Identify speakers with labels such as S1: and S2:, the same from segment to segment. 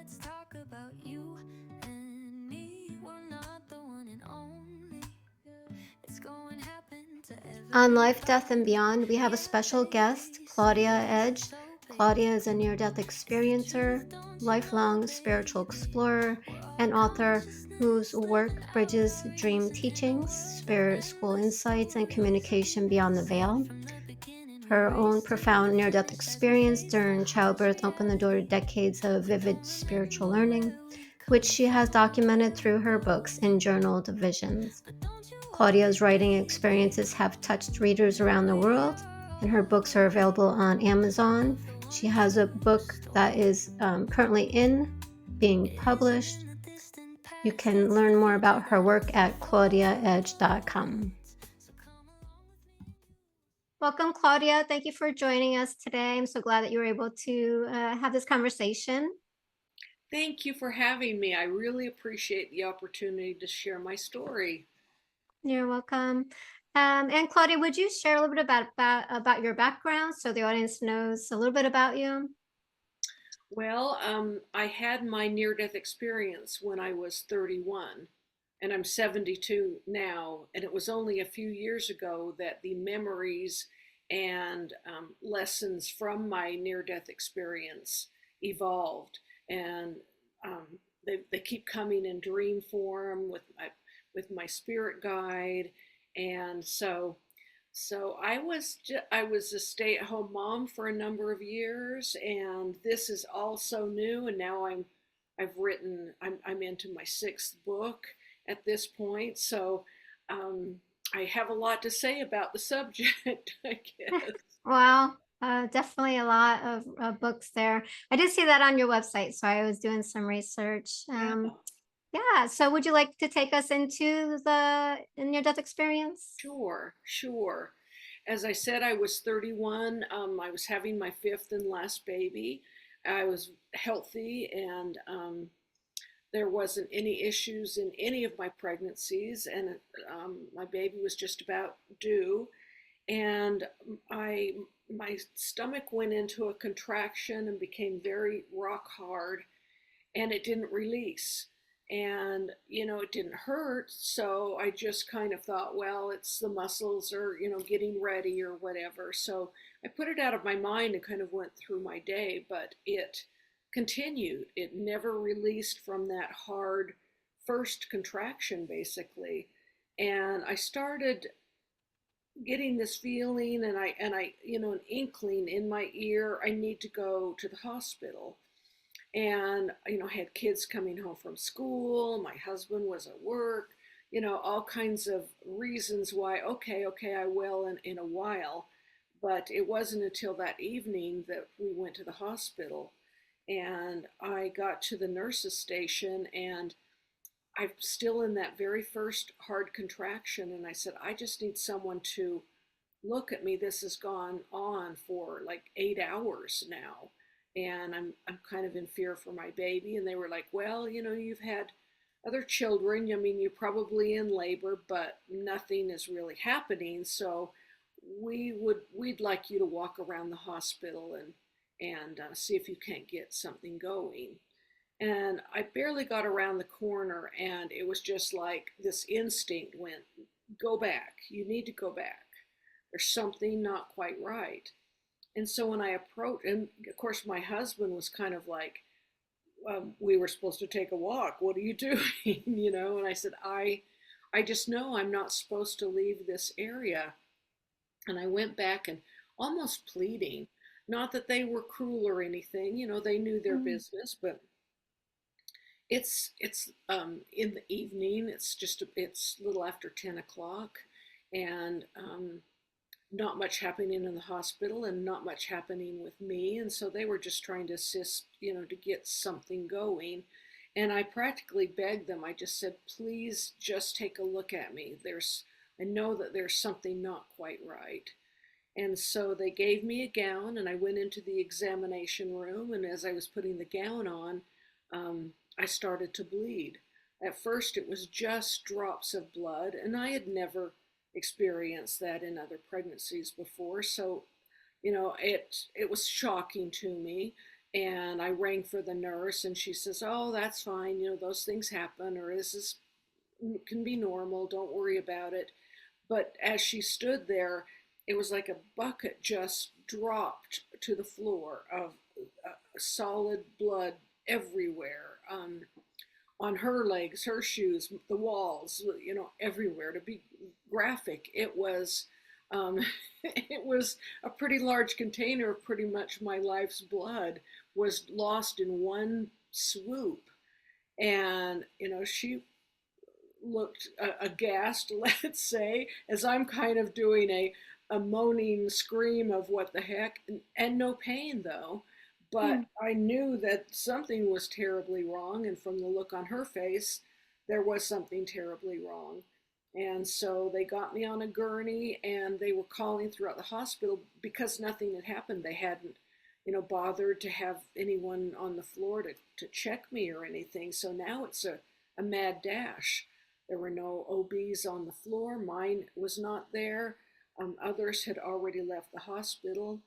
S1: Let's talk about you and me. We're not the one and only. It's going to happen to
S2: On Life, Death, and
S1: everybody.
S2: Beyond, we have a
S1: Yeah,
S2: special guest,
S1: baby,
S2: Claudia
S1: see,
S2: Edge.
S1: it's so
S2: Claudia is a
S1: basic.
S2: near death
S1: It's the
S2: experiencer,
S1: truth, don't you know,
S2: lifelong spiritual
S1: baby?
S2: explorer,
S1: We're all
S2: and author whose
S1: consciousness living
S2: work
S1: out
S2: bridges
S1: our
S2: dream
S1: dreams again.
S2: teachings,
S1: We're
S2: spirit
S1: the
S2: school
S1: endless
S2: insights, and
S1: stories of
S2: communication beyond the
S1: innocence.
S2: veil.
S1: From the beginning, we
S2: Her own
S1: raced to
S2: profound
S1: the
S2: near death
S1: finish as we
S2: experience
S1: faced the
S2: during
S1: harsh
S2: childbirth opened the door to
S1: reality.
S2: decades of vivid
S1: Don't
S2: spiritual
S1: remember
S2: learning,
S1: where we
S2: which
S1: come
S2: she has
S1: from,
S2: documented
S1: where
S2: through
S1: we're
S2: her books and
S1: going.
S2: journaled visions.
S1: But don't you worry,
S2: Claudia's writing
S1: baby.
S2: experiences have touched readers around the
S1: We
S2: world,
S1: are
S2: and her books are available on Amazon.
S1: all the
S2: She
S1: ones
S2: has a
S1: in the
S2: book that is
S1: story.
S2: currently in being
S1: It isn't
S2: published.
S1: in the distant
S2: You
S1: past,
S2: can
S1: it's
S2: learn
S1: the
S2: more about
S1: future
S2: her
S1: that I'm
S2: work
S1: looking
S2: at claudiaedge.com.
S1: for. So come along with me.
S2: Welcome, Claudia. Thank you for joining us today. I'm so glad that you were able to have this conversation.
S3: Thank you for having me. I really appreciate the opportunity to share my story.
S2: You're welcome. And Claudia, would you share a little bit about your background so the audience knows a little bit about you?
S3: Well, I had my near death experience when I was 31, and I'm 72 now. And it was only a few years ago that the memories and lessons from my near death experience evolved. And they keep coming in dream form with my spirit guide. And so I was a stay-at-home mom for a number of years, and this is all so new. And now I'm into my sixth book at this point, so um, I have a lot to say about the subject, I guess.
S2: Well, definitely a lot of books there. I did see that on your website, so I was doing some research.
S3: Yeah.
S2: Yeah, so would you like to take us into the near-death experience?
S3: Sure, sure. As I said, I was 31. I was having my fifth and last baby. I was healthy, and there wasn't any issues in any of my pregnancies, and my baby was just about due. And I, my stomach went into a contraction and became very rock hard, and it didn't release. And, it didn't hurt. So I just kind of thought, well, it's the muscles or, getting ready or whatever. So I put it out of my mind and kind of went through my day, but it continued. It never released from that hard first contraction, basically. And I started getting this feeling and I an inkling in my ear, I need to go to the hospital. And I had kids coming home from school, my husband was at work, all kinds of reasons why. Okay, I will in a while. But it wasn't until that evening that we went to the hospital, and I got to the nurse's station, and I'm still in that very first hard contraction, and I said, I just need someone to look at me. This has gone on for like 8 hours now, and I'm kind of in fear for my baby. And they were like, well, you've had other children. I mean, you're probably in labor, but nothing is really happening. So we'd like you to walk around the hospital and see if you can't get something going. And I barely got around the corner, and it was just like this instinct went, go back. You need to go back. There's something not quite right. And so when I approached, and of course, my husband was kind of like, we were supposed to take a walk. What are you doing? And I said, I just know I'm not supposed to leave this area. And I went back and almost pleading, not that they were cruel or anything, they knew their
S2: Mm.
S3: business, but it's in the evening. It's a little after 10 o'clock, and not much happening in the hospital and not much happening with me. And so they were just trying to assist, to get something going. And I practically begged them. I just said, please just take a look at me. I know that there's something not quite right. And so they gave me a gown, and I went into the examination room. And as I was putting the gown on, I started to bleed. At first, it was just drops of blood, and I had never experienced that in other pregnancies before. So, it was shocking to me. And I rang for the nurse, and she says, "Oh, that's fine. You know, those things happen, or this is can be normal. Don't worry about it." But as she stood there, it was like a bucket just dropped to the floor of solid blood everywhere, on her legs, her shoes, the walls, you know, everywhere. To be graphic, it was it was a pretty large container of pretty much my life's blood was lost in one swoop. And you know, she looked aghast, let's say, as I'm kind of doing a moaning scream of what the heck, and no pain though. But
S2: Hmm.
S3: I knew that something was terribly wrong, and from the look on her face, there was something terribly wrong. And so they got me on a gurney, and they were calling throughout the hospital because nothing had happened. They hadn't, you know, bothered to have anyone on the floor to check me or anything. So now it's a mad dash. There were no OBs on the floor. Mine was not there. Others had already left the hospital,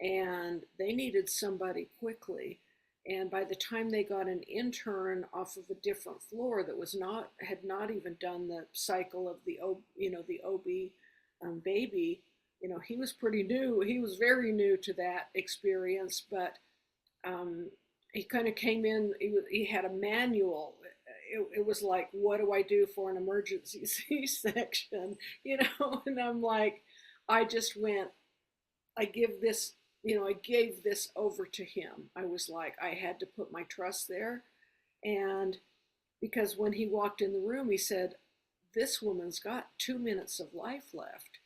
S3: and they needed somebody quickly. And by the time they got an intern off of a different floor that was not had not even done the cycle of the the OB baby, you know, he was pretty new. He was very new to that experience, but um, he kind of came in. He had a manual. It was like, what do I do for an emergency C-section? You know, and I'm like, I just went. I give this, you know, I gave this over to him. I was like, I had to put my trust there, and because when he walked in the room, he said, "This woman's got 2 minutes of life left."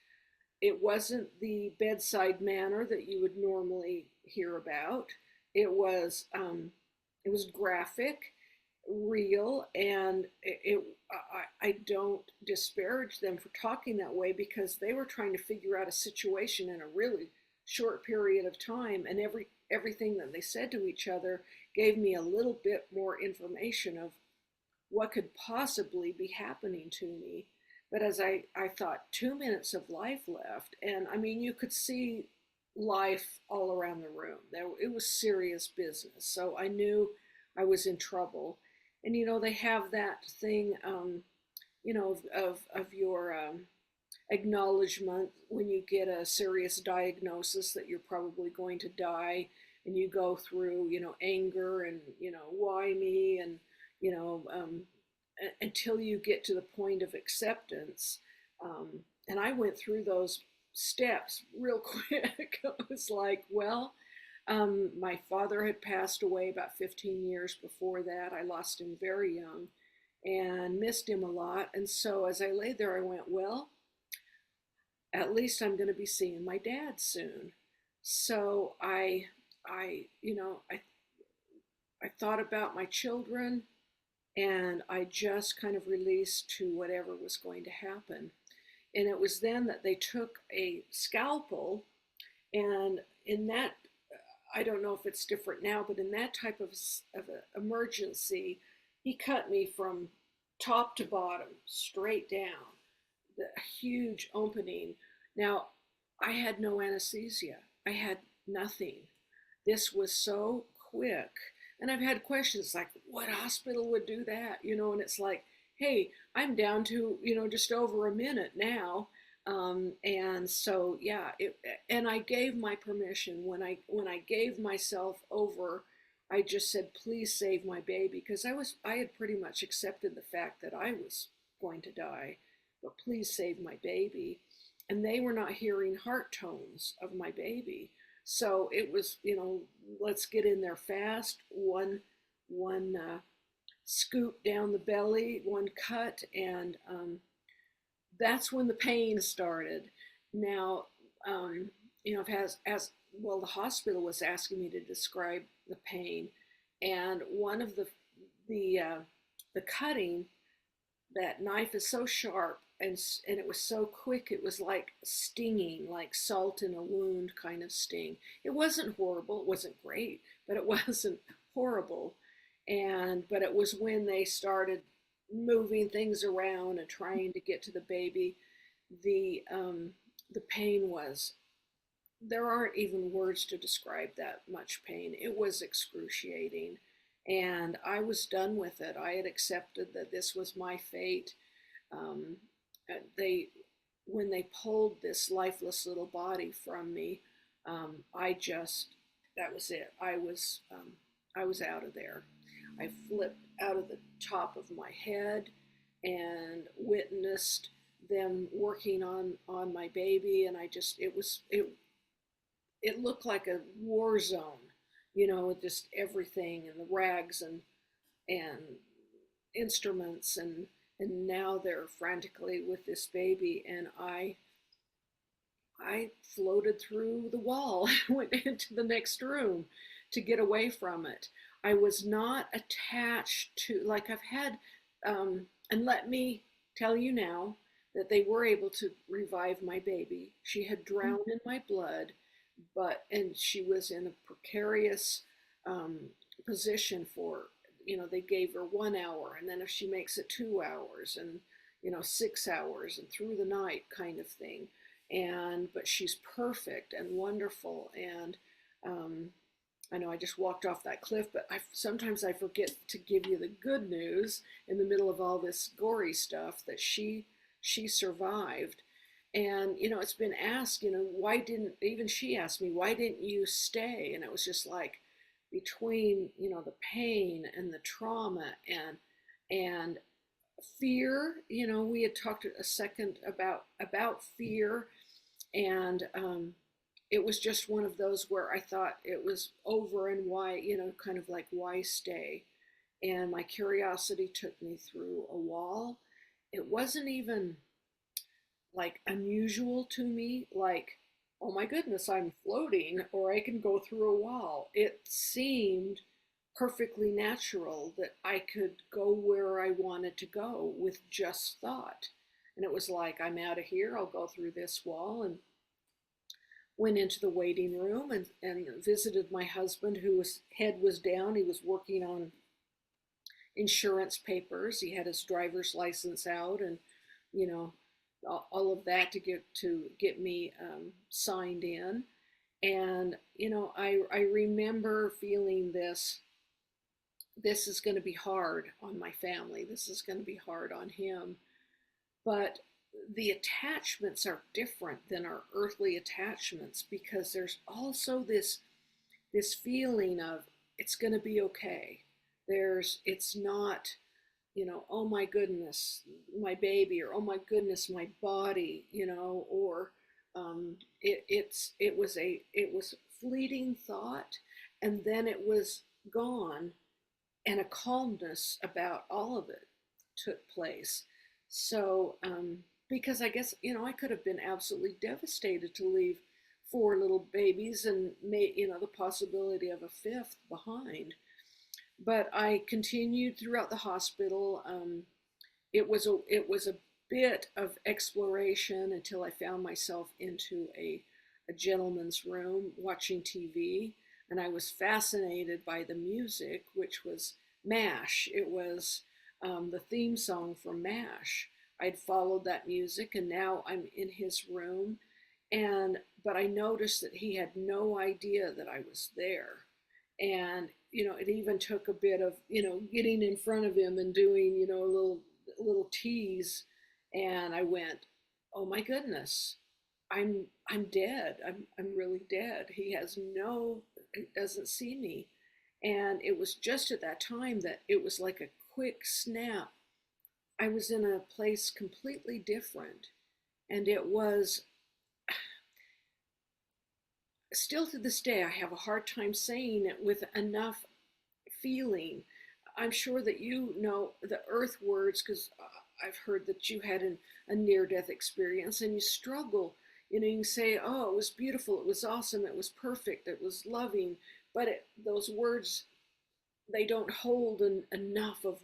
S3: It wasn't the bedside manner that you would normally hear about. It was it was graphic, real, and I don't disparage them for talking that way because they were trying to figure out a situation in a really short period of time, and everything that they said to each other gave me a little bit more information of what could possibly be happening to me. But as I thought, 2 minutes of life left. And I mean, you could see life all around the room. It was serious business. So I knew I was in trouble. And, you know, they have that thing, of your acknowledgement when you get a serious diagnosis that you're probably going to die. And you go through, you know, anger and, you know, why me? And, you know, until you get to the point of acceptance. And I went through those steps real quick. It was like, well, my father had passed away about 15 years before that. I lost him very young and missed him a lot. And so as I lay there, I went, well, at least I'm going to be seeing my dad soon. So I thought about my children, and I just kind of released to whatever was going to happen. And it was then that they took a scalpel, and in that, I don't know if it's different now, but in that type of emergency, he cut me from top to bottom, straight down, the huge opening. Now, I had no anesthesia. I had nothing. This was so quick. And I've had questions like, what hospital would do that? You know, and it's like, hey, I'm down to, you know, just over a minute now. And so, yeah, and I gave my permission when I gave myself over. I just said, please save my baby, because I had pretty much accepted the fact that I was going to die, but please save my baby. And they were not hearing heart tones of my baby. So it was, you know, let's get in there fast. One scoop down the belly, one cut, and that's when the pain started. Now, you know, as well, the hospital was asking me to describe the pain, and one of the cutting, that knife is so sharp, and it was so quick. It was like stinging, like salt in a wound kind of sting. It wasn't horrible. It wasn't great, but it wasn't horrible. And but it was when they started moving things around and trying to get to the baby, the the pain was there aren't even words to describe that much pain. It was excruciating. And I was done with it. I had accepted that this was my fate. Um, they, when they pulled this lifeless little body from me, I just, that was it. I was out of there. I flipped out of the top of my head and witnessed them working on my baby, and I just, it looked like a war zone, you know, just everything and the rags and instruments, and now they're frantically with this baby, and I floated through the wall, went into the next room to get away from it. I was not attached to, like I've had, and let me tell you now that they were able to revive my baby. She had drowned in my blood, and she was in a precarious um, position for, you know, they gave her 1 hour, and then if she makes it 2 hours, and, you know, 6 hours, and through the night kind of thing. But she's perfect and wonderful. And I know I just walked off that cliff, but sometimes I forget to give you the good news in the middle of all this gory stuff, that she survived. And, you know, it's been asked, you know, why didn't, even she asked me, why didn't you stay? And it was just like, between, you know, the pain and the trauma and fear, you know, we had talked a second about fear, and it was just one of those where I thought it was over, and why, you know, kind of like, why stay? And my curiosity took me through a wall. It wasn't even like unusual to me, like, oh my goodness, I'm floating, or I can go through a wall. It seemed perfectly natural that I could go where I wanted to go with just thought. And it was like, I'm out of here, I'll go through this wall. And went into the waiting room, and visited my husband, whose head was down. He was working on insurance papers. He had his driver's license out, and, you know, all of that to get me signed in. And, you know, I remember feeling this is going to be hard on my family. This is going to be hard on him. But the attachments are different than our earthly attachments, because there's also this feeling of, it's going to be okay. It's not, you know, oh my goodness, my baby, or oh my goodness, my body, you know, or it was fleeting thought, and then it was gone, and a calmness about all of it took place. So because I guess, you know, I could have been absolutely devastated to leave 4 little babies, and you know, the possibility of a 5th behind. But I continued throughout the hospital. It was a bit of exploration until I found myself into a gentleman's room watching TV, and I was fascinated by the music, which was MASH. It was the theme song from MASH. I'd followed that music, and now I'm in his room, but I noticed that he had no idea that I was there. And, you know, it even took a bit of, you know, getting in front of him and doing, you know, a little tease. And I went, oh my goodness, I'm dead. I'm really dead. He doesn't see me. And it was just at that time that it was like a quick snap. I was in a place completely different. And it was, still to this day, I have a hard time saying it with enough feeling. I'm sure that you know the earth words, because I've heard that you had a near-death experience, and you struggle. You know, you can say, oh, it was beautiful, it was awesome, it was perfect, it was loving, but those words, they don't hold enough of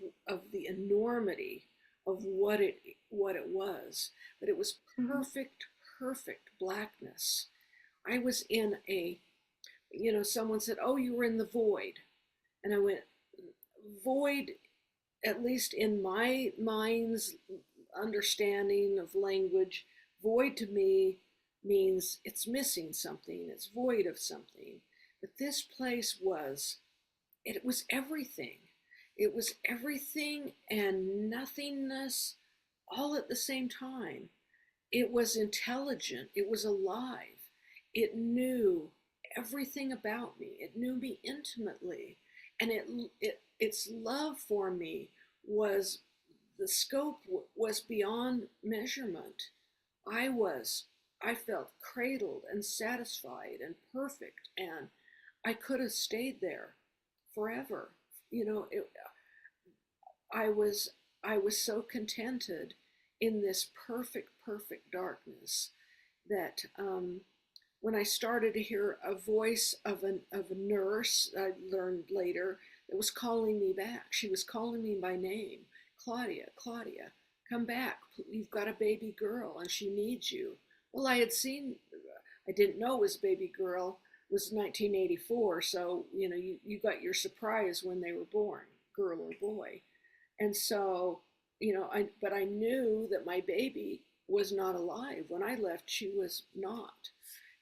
S3: the enormity of what it was. But it was perfect, perfect blackness. I was in you know, someone said, oh, you were in the void. And I went, void, at least in my mind's understanding of language, void to me means it's missing something, it's void of something. But this place was, it was everything. It was everything and nothingness all at the same time. It was intelligent. It was alive. It knew everything about me. It knew me intimately. And its love for me was, the scope was beyond measurement. I felt cradled and satisfied and perfect, and I could have stayed there forever. You know, I was I was so contented in this perfect darkness that when I started to hear a voice of a nurse, I learned later, that was calling me back. She was calling me by name, Claudia, Claudia, come back. You've got a baby girl, and she needs you. Well, I didn't know it was a baby girl. It was 1984, so you got your surprise when they were born, girl or boy. And so, but I knew that my baby was not alive. When I left, she was not.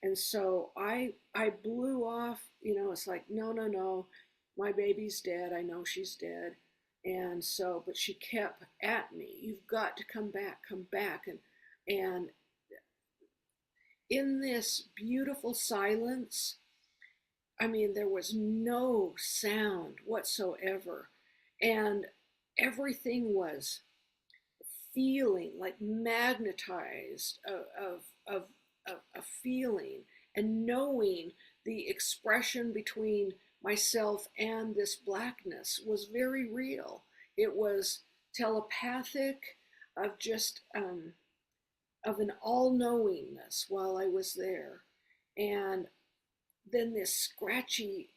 S3: And so I blew off, it's like, no, no, no, my baby's dead. I know she's dead. And so, but she kept at me, you've got to come back, come back. And in this beautiful silence, I mean, there was no sound whatsoever. And everything was feeling, like magnetized of a feeling, and knowing the expression between myself and this blackness was very real. It was telepathic, of just of an all-knowingness while I was there. And then this scratchy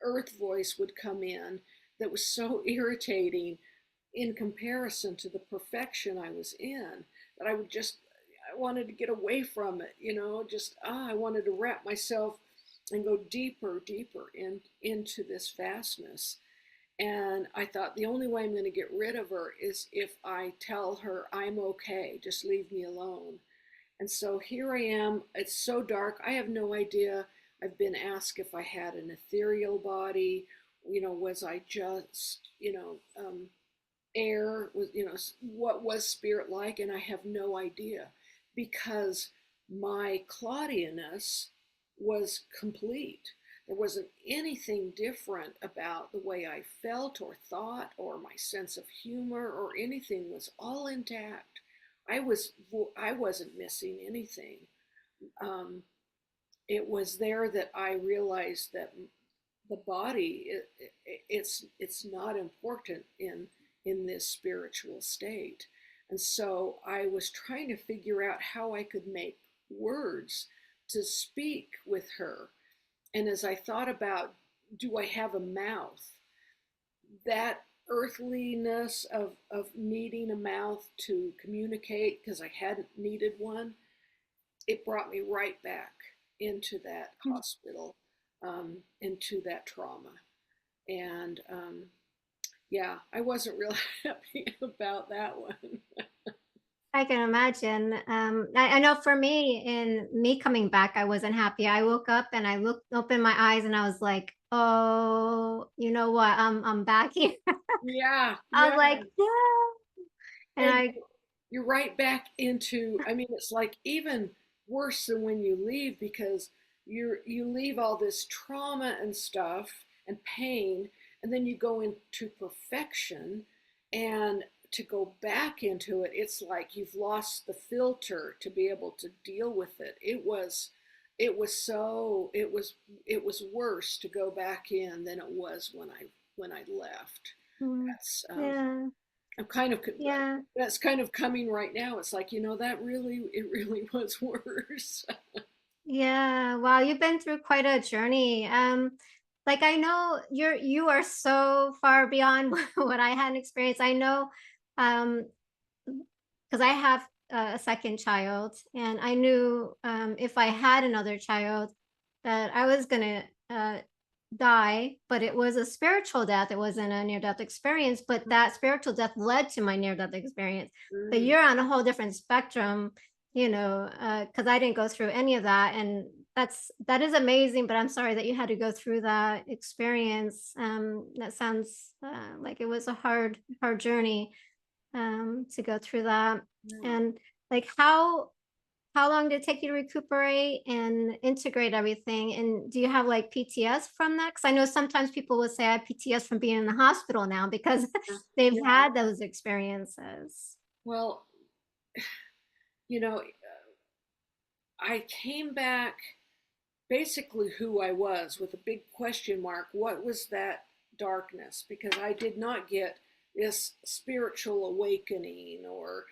S3: earth voice would come in that was so irritating in comparison to the perfection I was in, that I wanted to get away from it, I wanted to wrap myself and go deeper into this vastness. And I thought, the only way I'm going to get rid of her is if I tell her I'm okay, just leave me alone. And so here I am. It's so dark. I have no idea. I've been asked if I had an ethereal body, was I just, air, what was spirit like? And I have no idea, because my Claudianess was complete. There wasn't anything different about the way I felt or thought, or my sense of humor, or anything. Was all intact. I wasn't missing anything. It was there that I realized that the body, it's not important in this spiritual state. And so I was trying to figure out how I could make words to speak with her. And as I thought about, do I have a mouth? That earthliness of needing a mouth to communicate, because I hadn't needed one, it brought me right back into that hospital, into that trauma. And yeah, I wasn't real happy about that one.
S2: I can imagine. I know for me, in me coming back, I wasn't happy. I woke up and I opened my eyes, and I was like, "Oh, you know what? I'm back here."
S3: Yeah,
S2: I was
S3: yeah.
S2: like, "Yeah," and
S3: And you're right back into, I mean, it's like even worse than when you leave, because you leave all this trauma and stuff and pain, and then you go into perfection, and to go back into it, it's like you've lost the filter to be able to deal with it. It was worse to go back in than it was when I left.
S2: mm,
S3: That's
S2: yeah,
S3: I'm kind of
S2: yeah.
S3: that's kind of coming right now. It's like, it really was worse.
S2: Yeah, wow, you've been through quite a journey. Like I know you are so far beyond what I had experienced. I know, um, because I have a second child, and I knew if I had another child that I was gonna die, but it was a spiritual death. It wasn't a near-death experience, but that spiritual death led to my near-death experience. But
S3: Mm,
S2: you're on a whole different spectrum. you know, because I didn't go through any of that, and that is amazing. But I'm sorry that you had to go through that experience. That sounds like it was a hard journey to go through that.
S3: Yeah.
S2: And like, how long did it take you to recuperate and integrate everything? And do you have like PTS from that? Because I know sometimes people will say I have PTS from being in the hospital now because they've
S3: Yeah.
S2: had those experiences.
S3: Well, you know, I came back basically who I was with a big question mark. What was that darkness? Because I did not get this spiritual awakening, or,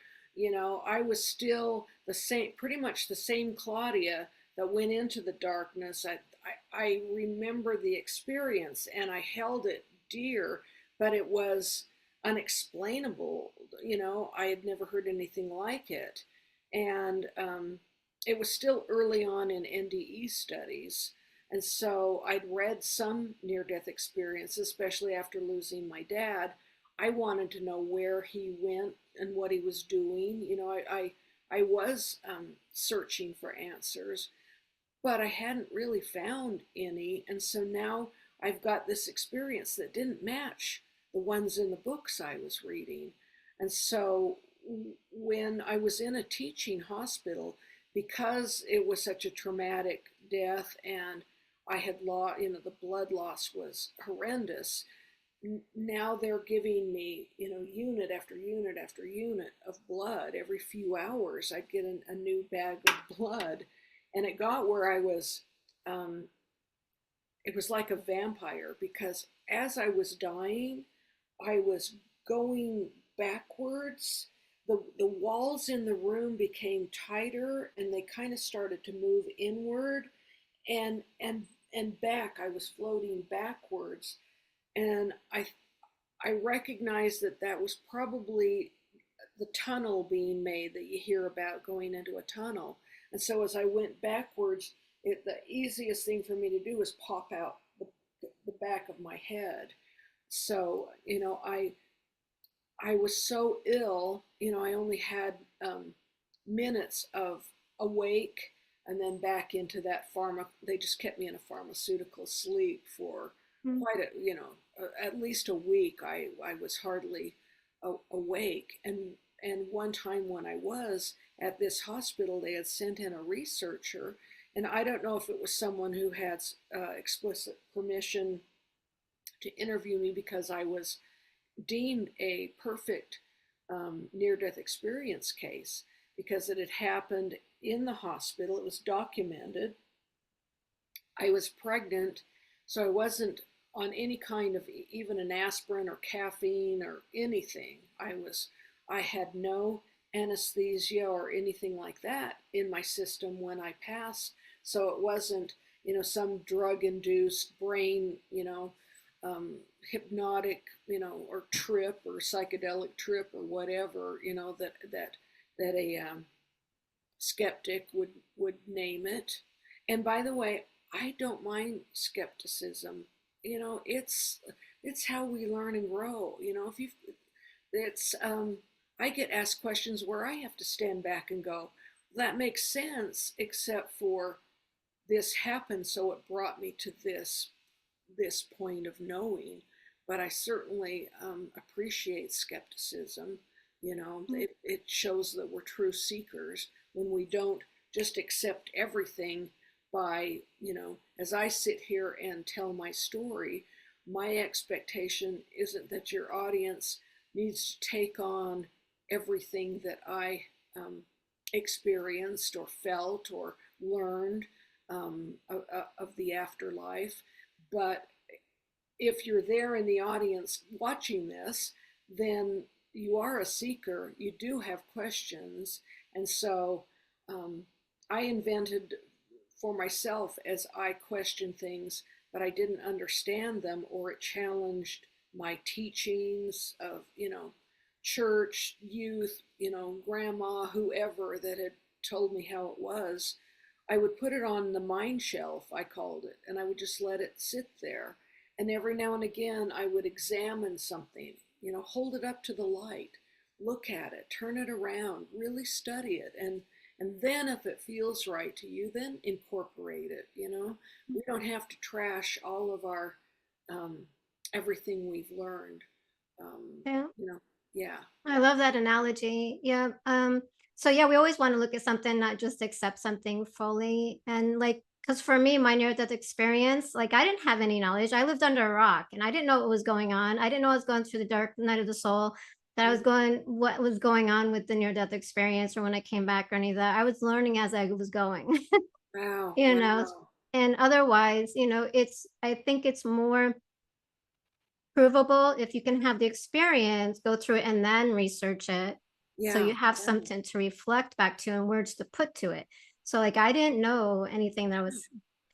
S3: I was still the same, pretty much the same Claudia that went into the darkness. I remember the experience and I held it dear, but it was unexplainable. I had never heard anything like it. And, it was still early on in NDE studies. And so I'd read some near death experiences, especially after losing my dad. I wanted to know where he went and what he was doing. I was searching for answers, but I hadn't really found any. And so now I've got this experience that didn't match the ones in the books I was reading. And so when I was in a teaching hospital, because it was such a traumatic death and I had lost, the blood loss was horrendous. Now they're giving me, unit after unit after unit of blood. Every few hours, I'd get a new bag of blood. And it got where um, it was like a vampire, because as I was dying, I was going backwards. The walls in the room became tighter and they kind of started to move inward, and back. I was floating backwards. And I recognized that that was probably the tunnel being made that you hear about, going into a tunnel. And so as I went backwards, the easiest thing for me to do was pop out the back of my head. So, I was so ill, I only had minutes of awake and then back into that they just kept me in a pharmaceutical sleep for
S2: Mm.
S3: quite at least a week. I was hardly awake. And one time when I was at this hospital, they had sent in a researcher, and I don't know if it was someone who had explicit permission to interview me because I was deemed a perfect near-death experience case, because it had happened in the hospital. It was documented. I was pregnant, so I wasn't on any kind of even an aspirin or caffeine or anything. I had no anesthesia or anything like that in my system when I passed. So it wasn't, some drug-induced brain, hypnotic, or trip or psychedelic trip or whatever, that a skeptic would name it. And by the way, I don't mind skepticism. It's how we learn and grow. If you, it's I get asked questions where I have to stand back and go, that makes sense, except for this happened, so it brought me to this point of knowing. But I certainly appreciate skepticism. It shows that we're true seekers when we don't just accept everything by, as I sit here and tell my story, my expectation isn't that your audience needs to take on everything that I experienced or felt or learned of the afterlife. But if you're there in the audience watching this, then you are a seeker. You do have questions. And so I invented for myself as I questioned things, but I didn't understand them, or it challenged my teachings of, church, youth, grandma, whoever that had told me how it was. I would put it on the mind shelf, I called it, and I would just let it sit there. And every now and again, I would examine something, hold it up to the light, look at it, turn it around, really study it. And then if it feels right to you, then incorporate it, you know. We don't have to trash all of our um, everything we've learned.
S2: Yeah.
S3: You know, yeah.
S2: I love that analogy. Yeah. So yeah, we always want to look at something, not just accept something fully. And like, because for me, my near-death experience, like I didn't have any knowledge. I lived under a rock and I didn't know what was going on. I didn't know I was going through the dark night of the soul, that I was going, what was going on with the near-death experience or when I came back or any of that. I was learning as I was going,
S3: Wow,
S2: you know,
S3: wow.
S2: and otherwise, I think it's more provable if you can have the experience, go through it, and then research it. So
S3: Yeah,
S2: you have
S3: yeah.
S2: something to reflect back to and words to put to it. So like I didn't know anything that was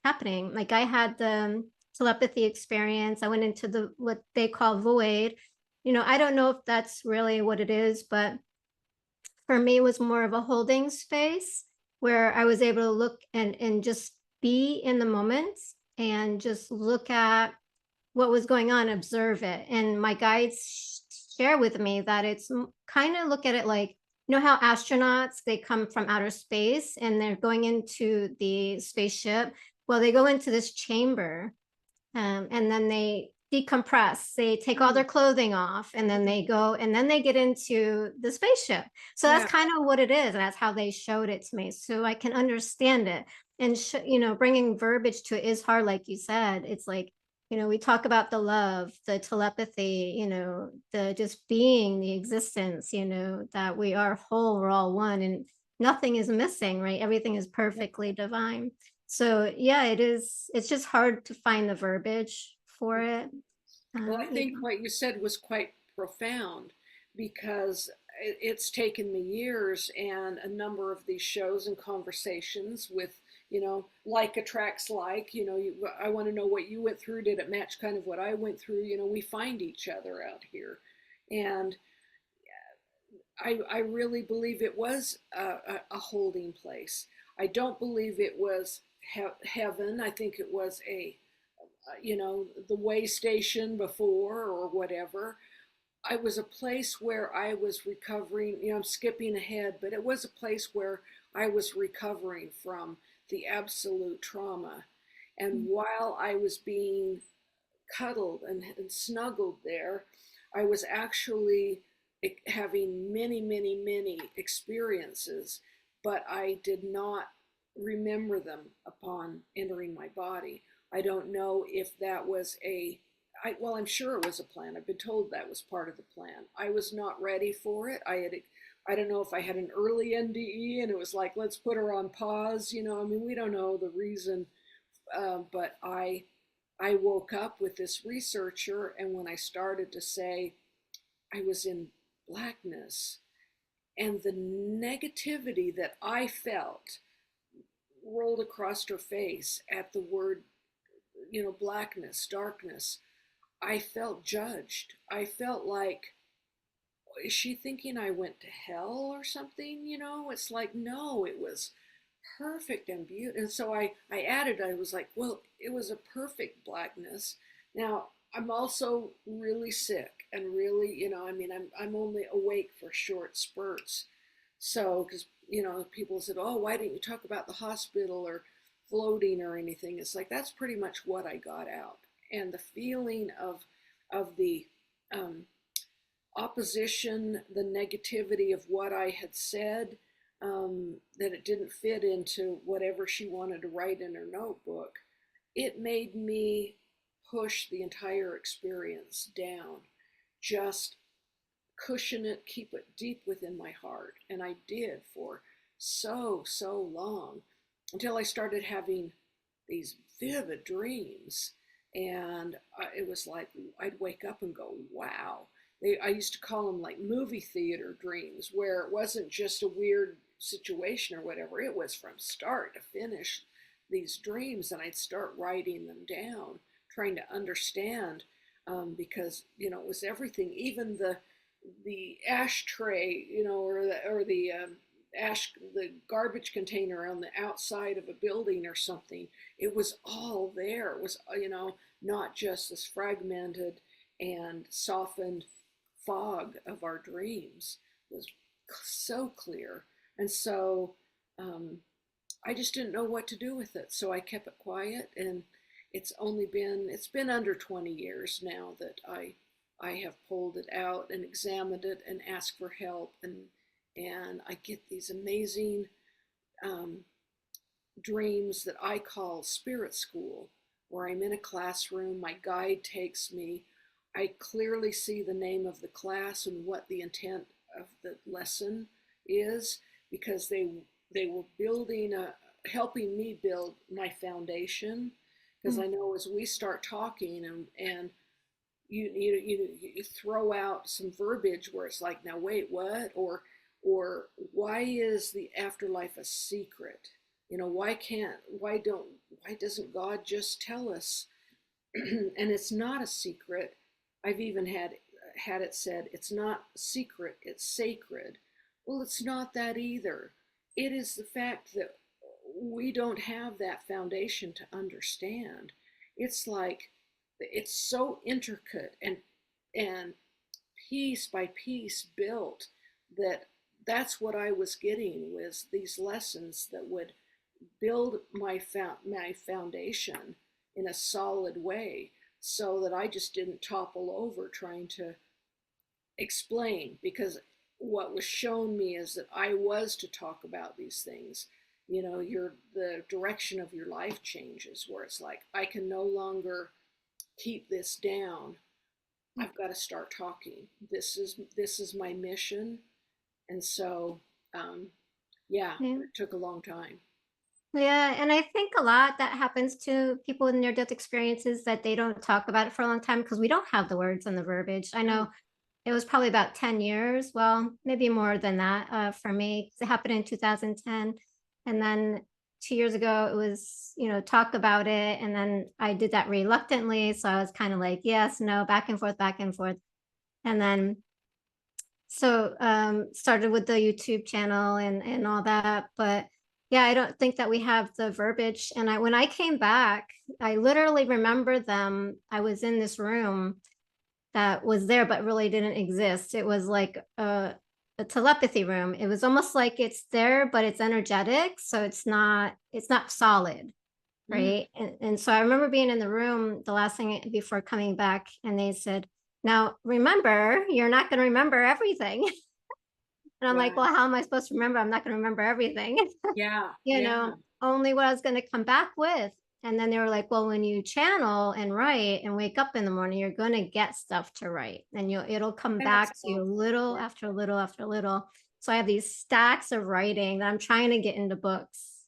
S2: happening. Like I had the telepathy experience. I went into the what they call void. I don't know if that's really what it is, but for me it was more of a holding space where I was able to look and just be in the moment and just look at what was going on, observe it. And my guides share with me that it's kind of look at it like, how astronauts, they come from outer space and they're going into the spaceship. Well, they go into this chamber, and then they decompress. They take all their
S3: Mm,
S2: clothing off and then they go and then they get into the spaceship. So that's
S3: yeah,
S2: kind of what it is. And that's how they showed it to me. So I can understand it. And, bringing verbiage to it is hard. Like you said, it's like, we talk about the love, the telepathy, the just being, the existence, that we are whole, we're all one and nothing is missing, right? Everything is
S3: yeah.
S2: perfectly divine. So yeah, it's just hard to find the verbiage for it.
S3: Well, I think
S2: Even
S3: what you said was quite profound because it's taken me years and a number of these shows and conversations with, like attracts like, I want to know what you went through. Did it match kind of what I went through? We find each other out here. And I really believe it was a holding place. I don't believe it was heaven. I think it was the way station before or whatever. I was a place where I was recovering. I'm skipping ahead, but it was a place where I was recovering from the absolute trauma. And while I was being cuddled and snuggled there, I was actually having many, many, many experiences, but I did not remember them upon entering my body. I don't know if that was well, I'm sure it was a plan. I've been told that was part of the plan. I was not ready for it. I don't know if I had an early NDE and it was like, let's put her on pause. I mean, we don't know the reason, but I woke up with this researcher, and when I started to say I was in blackness, and the negativity that I felt rolled across her face at the word, blackness, darkness, I felt judged. I felt like, is she thinking I went to hell or something? It's like, no, it was perfect and beautiful. And so I added, I was like, well, it was a perfect blackness. Now, I'm also really sick and really, I mean, I'm only awake for short spurts. So, because, people said, oh, why didn't you talk about the hospital or floating or anything? It's like, that's pretty much what I got out. And the feeling of the opposition, the negativity of what I had said, that it didn't fit into whatever she wanted to write in her notebook, it made me push the entire experience down, just cushion it, keep it deep within my heart. And I did for so long until I started having these vivid dreams. And it was like I'd wake up and go, wow. I used to call them like movie theater dreams, where it wasn't just a weird situation or whatever. It was from start to finish these dreams, and I'd start writing them down, trying to understand, because it was everything, even the ashtray, the garbage container on the outside of a building or something. It was all there. It was, not just this fragmented and softened fog of our dreams. It was so clear. And so I just didn't know what to do with it. So I kept it quiet, and it's been under 20 years now that I have pulled it out and examined it and asked for help, and I get these amazing um, dreams that I call spirit school, where I'm in a classroom, my guide takes me, I clearly see the name of the class and what the intent of the lesson is, because they were helping me build my foundation, because I know as we start talking and you throw out some verbiage where it's like, now wait, what? Or why is the afterlife a secret? Why doesn't God just tell us? And it's not a secret. I've even had it said, it's not secret, it's sacred. Well, it's not that either. It is the fact that we don't have that foundation to understand. It's like, it's so intricate and piece by piece built, that that's what I was getting, was these lessons that would build my foundation in a solid way, so that I just didn't topple over trying to explain, because what was shown me is that I was to talk about these things. The direction of your life changes, where it's like, I can no longer keep this down. I've got to start talking. This is my mission. And so yeah,
S2: Yeah.
S3: it took a long time.
S2: Yeah, and I think a lot that happens to people in near-death experiences, that they don't talk about it for a long time because we don't have the words and the verbiage. I know it was probably about 10 years, well, maybe more than that, for me, 'cause it happened in 2010. And then 2 years ago, it was, talk about it. And then I did that reluctantly. So I was kind of like, yes, no, back and forth, back and forth. And then so started with the YouTube channel and all that. But yeah, I don't think that we have the verbiage. And when I came back, I literally remember them. I was in this room that was there but really didn't exist. It was like a telepathy room. It was almost like it's there, but it's energetic, so it's not solid,
S3: Mm.
S2: right? And so I remember being in the room the last thing before coming back, and they said, "Now remember, you're not going to remember everything." And I'm like,
S3: Wow.
S2: "Well, how am I supposed to remember? I'm not going to remember everything."
S3: Yeah,
S2: you
S3: yeah.
S2: know, only what I was going to come back with. And then they were like, well, when you channel and write and wake up in the morning, you're going to get stuff to write, and it'll come
S3: That's
S2: back to you
S3: awesome.
S2: little
S3: Yeah.
S2: after little after little. So I have these stacks of writing that I'm trying to get into books.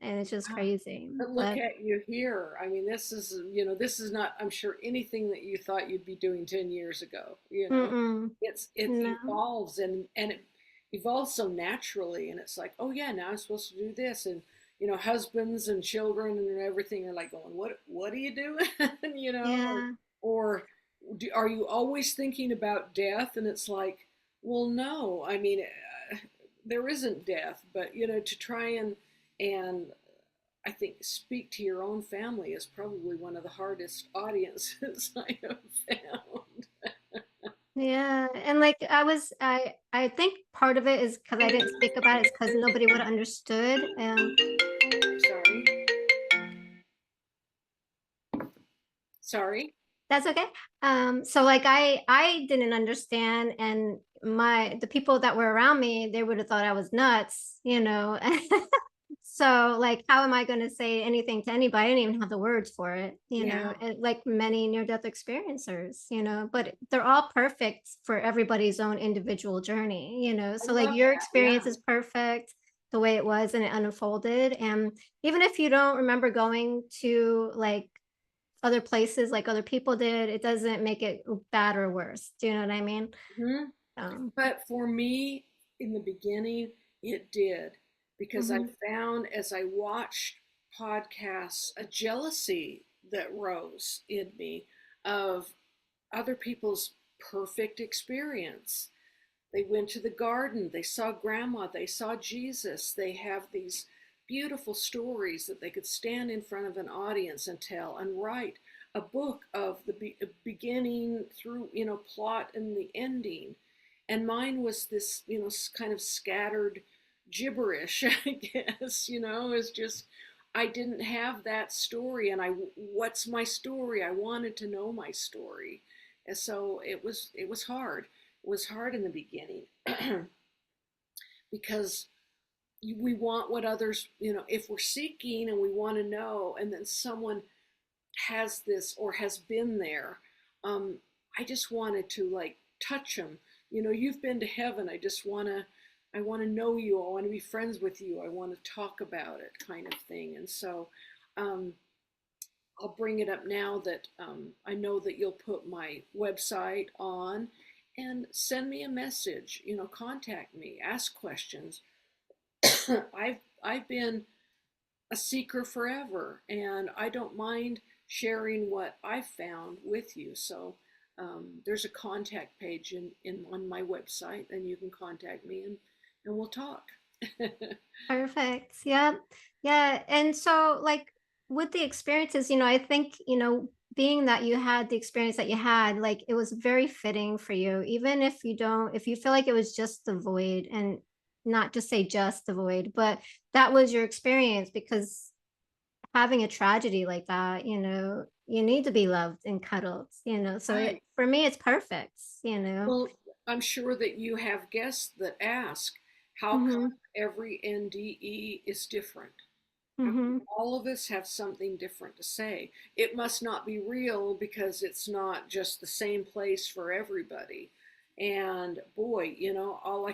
S2: And it's just
S3: Wow.
S2: crazy.
S3: But look
S2: But
S3: at you here. I mean, this is not, I'm sure, anything that you thought you'd be doing 10 years ago,
S2: mm-mm,
S3: it
S2: no.
S3: evolves, and it evolves so naturally. And it's like, oh yeah, now I'm supposed to do this. And, husbands and children and everything are like going, what are you doing?
S2: Yeah.
S3: Or are you always thinking about death? And it's like, well, no, I mean, there isn't death, but, to try and I think speak to your own family is probably one of the hardest audiences I have found.
S2: Yeah. And like I think part of it is because I didn't speak about it, is because nobody would have understood.
S3: Sorry. Sorry.
S2: That's okay. So like I didn't understand, and the people that were around me, they would have thought I was nuts. So like, how am I going to say anything to anybody? I didn't even have the words for it.
S3: Yeah.
S2: Like many near-death experiencers. But they're all perfect for everybody's own individual journey.
S3: I
S2: So like
S3: love
S2: your
S3: that.
S2: experience
S3: Yeah.
S2: is perfect the way it was and it unfolded. And even if you don't remember going to like other places like other people did, it doesn't make it bad or worse. Do you know what I mean?
S3: Hmm.
S2: Um,
S3: But for me, in the beginning, it did, because I
S2: mhm.
S3: found, as I watched podcasts, a jealousy that rose in me of other people's perfect experience. They went to the garden, they saw grandma, they saw Jesus. They have these beautiful stories that they could stand in front of an audience and tell and write a book of the beginning through, plot and the ending. And mine was this, kind of scattered gibberish, I guess, is just, I didn't have that story. And what's my story? I wanted to know my story. And so it was hard. It was hard in the beginning because we want what others, if we're seeking and we want to know, and then someone has this or has been there, um, I just wanted to like touch them. You've been to heaven. I want to know you. I want to be friends with you. I want to talk about it, kind of thing. And so, um, I'll bring it up now that I know that you'll put my website on, and send me a message. Contact me, ask questions. I've been a seeker forever, and I don't mind sharing what I've found with you. So there's a contact page in on my website, and you can contact me, and we'll talk.
S2: Perfect. Yeah. Yeah. And so, like, with the experiences, I think, being that you had the experience that you had, like, it was very fitting for you, even if you don't, if you feel like it was just the void, and not just say just the void, but that was your experience, because having a tragedy like that, you need to be loved and cuddled, so
S3: Right.
S2: for me, it's perfect,
S3: Well, I'm sure that you have guests that ask, how come
S2: hmm
S3: every NDE is different? How come
S2: hmm
S3: all of us have something different to say? It must not be real because it's not just the same place for everybody. And boy, all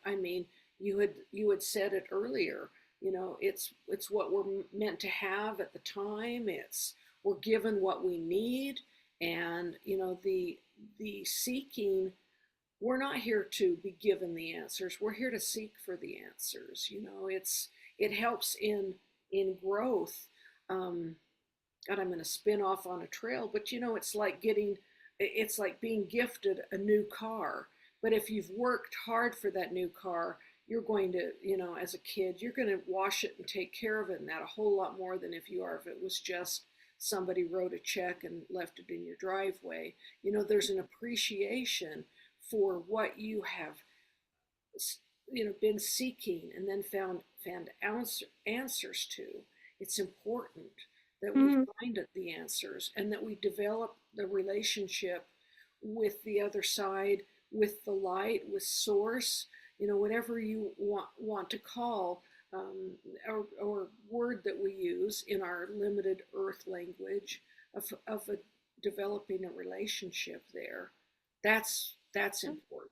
S3: I mean, you had said it earlier. It's what we're meant to have at the time. We're given what we need, and the seeking, we're not here to be given the answers. We're here to seek for the answers. It helps in growth. God, I'm going to spin off on a trail, but it's like being gifted a new car. But if you've worked hard for that new car, you're going to, as a kid, you're going to wash it and take care of it, and that a whole lot more than if it was just somebody wrote a check and left it in your driveway. There's an appreciation for what you have been seeking, and then found answers to. It's important that we
S2: hmm
S3: find the answers, and that we develop the relationship with the other side, with the light, with source, whatever you want to call, or word that we use in our limited earth language, of developing a relationship there. That's important.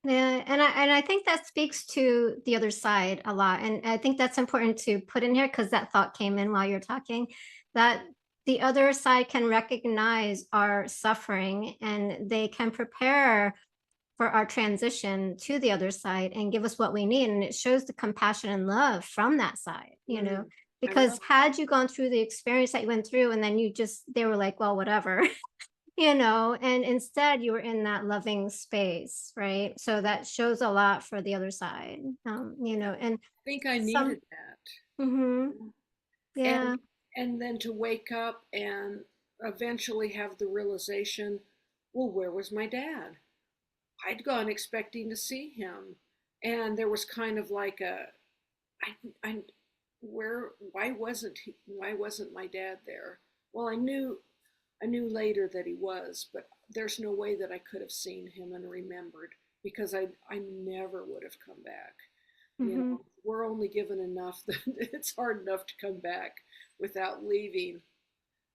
S2: Yeah, and I think that speaks to the other side a lot, and I think that's important to put in here, because that thought came in while you're talking, that the other side can recognize our suffering, and they can prepare for our transition to the other side and give us what we need, and it shows the compassion and love from that side,
S3: Mm, I
S2: because
S3: love
S2: had you gone through the experience that you went through, and then they were like, well, whatever, and instead you were in that loving space, right? So that shows a lot for the other side, and
S3: think I
S2: some,
S3: needed that.
S2: hmm
S3: And
S2: yeah.
S3: and then to wake up and eventually have the realization, well, where was my dad? I'd gone expecting to see him. And there was kind of like I where why wasn't my dad there? Well, I knew later that he was, but there's no way that I could have seen him and remembered, because I never would have come back.
S2: hmm
S3: We're only given enough that it's hard enough to come back without leaving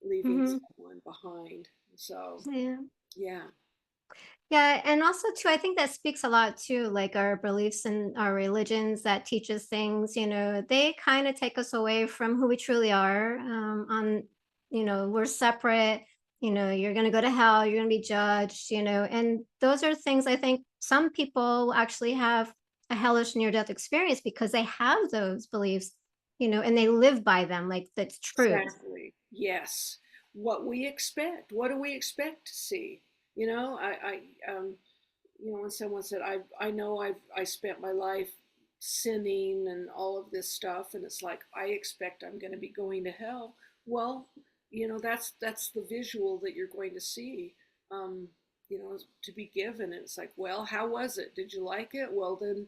S2: hmm
S3: someone behind. So,
S2: yeah.
S3: yeah.
S2: Yeah, and also too, I think that speaks a lot to like our beliefs and our religions that teach us things, they kind of take us away from who we truly are. We're separate, you're gonna go to hell, you're gonna be judged, and those are things I think some people actually have a hellish near-death experience because they have those beliefs, and they live by them, like that's truth.
S3: Exactly. Yes. What we expect. What do we expect to see? When someone said, I know I spent my life sinning and all of this stuff, and it's like, I expect I'm going to be going to hell. Well, that's the visual that you're going to see, to be given. And it's like, well, how was it? Did you like it? Well, then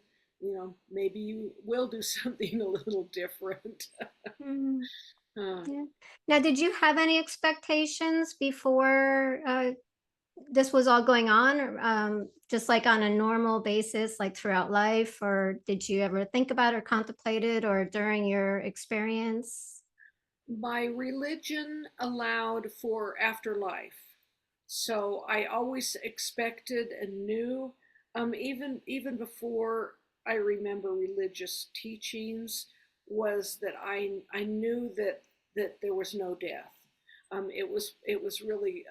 S3: maybe you will do something a little different.
S2: Mm,
S3: uh,
S2: yeah. Now, did you have any expectations before this was all going on, or just like on a normal basis, like throughout life, or did you ever think about or contemplate it, or during your experience?
S3: my religion allowed for afterlife, so I always expected and knew, even before I remember religious teachings, was that I knew that there was no death. It was really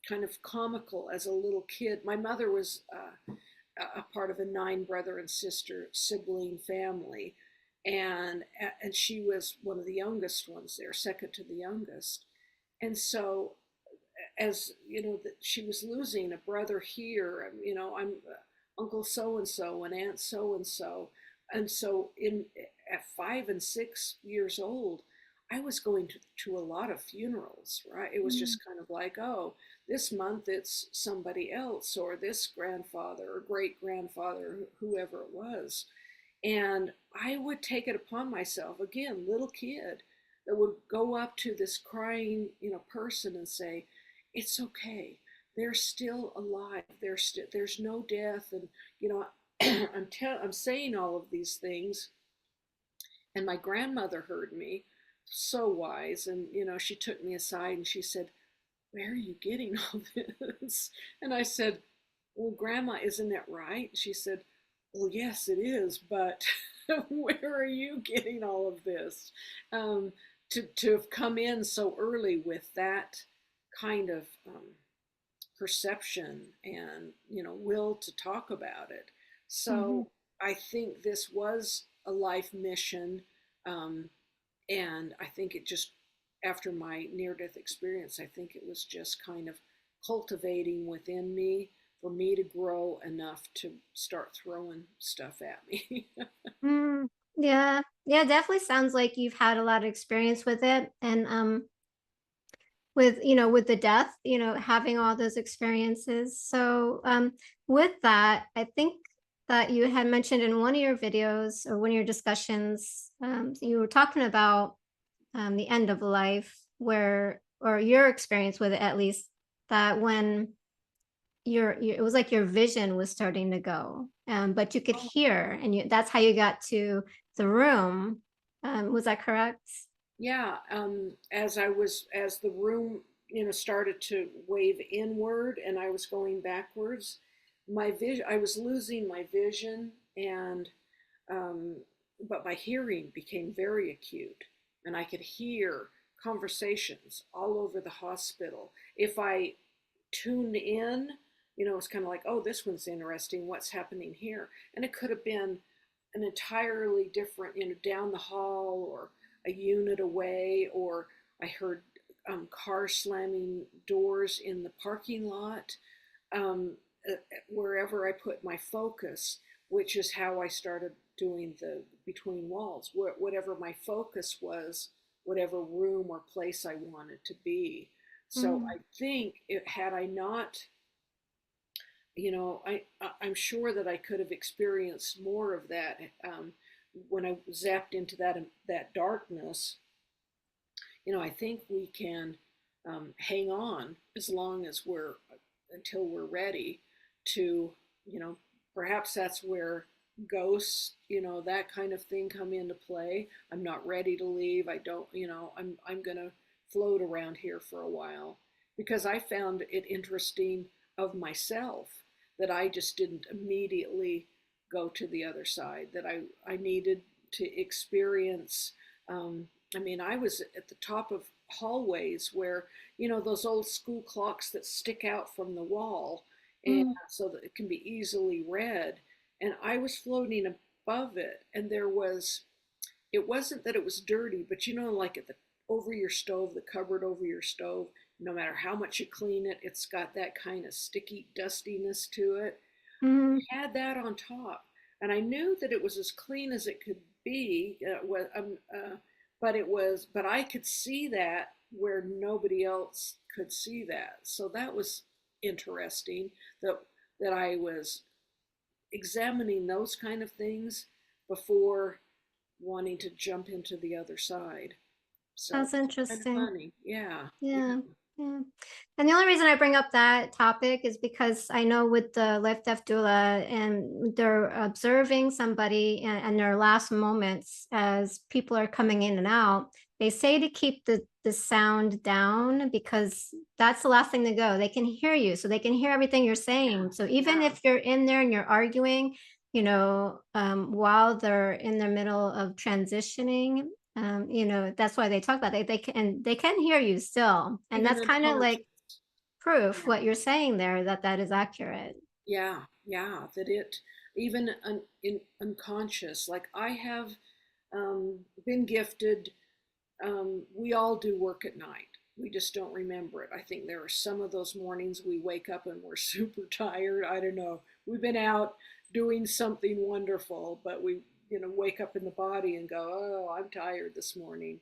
S3: kind of comical as a little kid. My mother was a part of a 9 brother and sister sibling family, and she was one of the youngest ones there, second to the youngest. And so, as you know, that she was losing a brother here, I'm uncle so and so and aunt so and so. And so, in at 5 and 6 years old, I was going to a lot of funerals, right? It was
S2: Mm,
S3: just kind of like, oh, this month it's somebody else, or this grandfather or great grandfather, whoever it was. And I would take it upon myself, again, little kid, that would go up to this crying, person and say, "It's okay. They're still alive. There's no death." And you know, I'm saying all of these things, and my grandmother heard me, so wise, and she took me aside and she said, "Where are you getting all this?" And I said, "Well, Grandma, isn't that right?" She said, "Well, yes, it is, but where are you getting all of this?" To have come in so early with that kind of perception and will to talk about it.
S2: mhm.
S3: So I think this was a life mission, um, and I think it just, after my near death experience, I think it was just kind of cultivating within me for me to grow enough to start throwing stuff at me.
S2: Mm, yeah, yeah, definitely sounds like you've had a lot of experience with it, and with with the death, having all those experiences. So with that, I think that you had mentioned in one of your videos or one of your discussions, you were talking about the end of life, where, or your experience with it at least, that when it was like your vision was starting to go, but you could
S3: Oh,
S2: hear, and that's how you got to the room. Was that correct?
S3: yeah. As the room, started to wave inward and I was going backwards, I was losing my vision, and um, but my hearing became very acute, and I could hear conversations all over the hospital. If I tuned in, it's kind of like, oh, this one's interesting. What's happening here? And it could have been an entirely different, down the hall or a unit away, or I heard cars slamming doors in the parking lot, um, wherever I put my focus, which is how I started doing the between walls. Whatever my focus was, whatever room or place I wanted to be. So
S2: Mm,
S3: I think had I not, I'm sure that I could have experienced more of that, when I zapped into that darkness. I think we can hang on as long as until we're ready to, perhaps that's where ghosts, that kind of thing come into play. I'm not ready to leave. I don't, I'm going to float around here for a while, because I found it interesting of myself that I just didn't immediately go to the other side, that I needed to experience. I mean, I was at the top of hallways where, those old school clocks that stick out from the wall, and
S2: mm,
S3: so that it can be easily read. And I was floating above it, and it wasn't that it was dirty, but like at the over your stove, the cupboard over your stove, no matter how much you clean it, it's got that kind of sticky dustiness to it.
S2: mm,
S3: Had that on top, and I knew that it was as clean as it could be. But I could see that where nobody else could see that. So that was interesting. That I was examining those kind of things before wanting to jump into the other side. So
S2: That's
S3: it's kind of
S2: interesting.
S3: funny. Yeah.
S2: Yeah. Yeah. And the only reason I bring up that topic is because I know with the life death doula, and they're observing somebody and their last moments as people are coming in and out, they say to keep the sound down because that's the last thing to go. They can hear you, so they can hear everything you're saying. So even
S3: Yeah.
S2: if you're in there and you're arguing, while they're in the middle of transitioning, that's why they talk about it. They can hear you still, and
S3: Even
S2: that's kind of
S3: unconscious.
S2: like proof
S3: Yeah.
S2: what you're saying there, that is accurate.
S3: Yeah. Yeah. That it, even in unconscious, like I have been gifted. We all do work at night. We just don't remember it. I think there are some of those mornings we wake up and we're super tired. I don't know. We've been out doing something wonderful, but we, wake up in the body and go, oh, I'm tired this morning.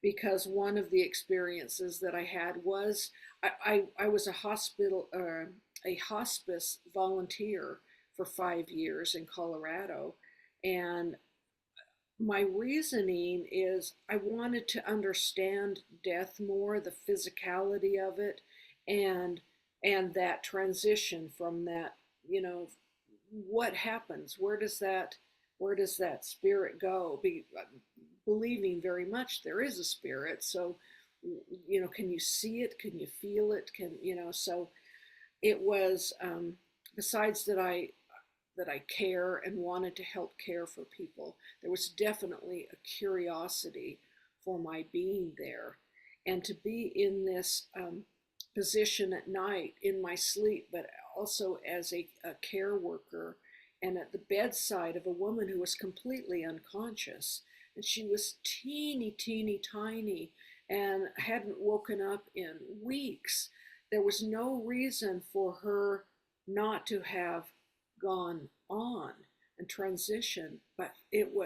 S3: Because one of the experiences that I had was I was a hospice volunteer for 5 years in Colorado, and my reasoning is I wanted to understand death more, the physicality of it, and that transition from that, what happens? Where does that spirit go? Believing very much there is a spirit, so can you see it? Can you feel it? So it was, besides that I care and wanted to help care for people. There was definitely a curiosity for my being there, and to be in this position at night in my sleep, but also as a care worker and at the bedside of a woman who was completely unconscious. And she was teeny, teeny, tiny and hadn't woken up in weeks. There was no reason for her not to have gone on and transitioned, but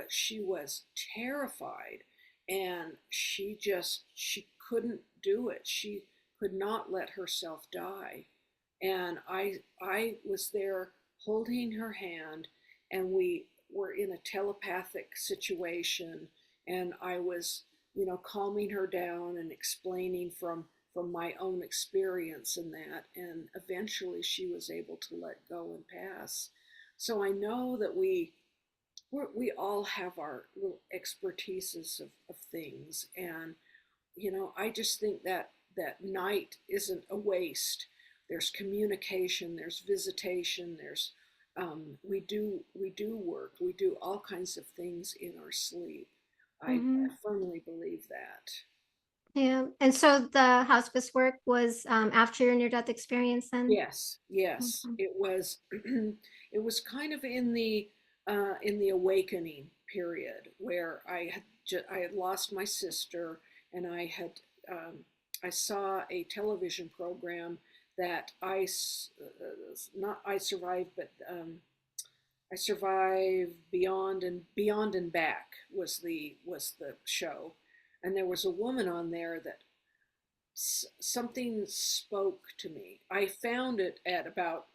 S3: she was terrified, and she couldn't do it. She could not let herself die. And I was there holding her hand, and we were in a telepathic situation, and I was, calming her down and explaining from my own experience in that, and eventually she was able to let go and pass. So I know that we all have our little expertises of things, and I just think that night isn't a waste. There's communication, there's visitation, there's we do work, we do all kinds of things in our sleep. I
S2: Hmm.
S3: firmly believe that.
S2: Yeah. And so the hospice work was after your near-death experience then?
S3: Yes, yes,
S2: Mhm.
S3: it was. It was kind of in the awakening period where I had lost my sister, and I saw a television program that not I survived, but I survived beyond and back was the show, and there was a woman on there that something spoke to me. I found it at about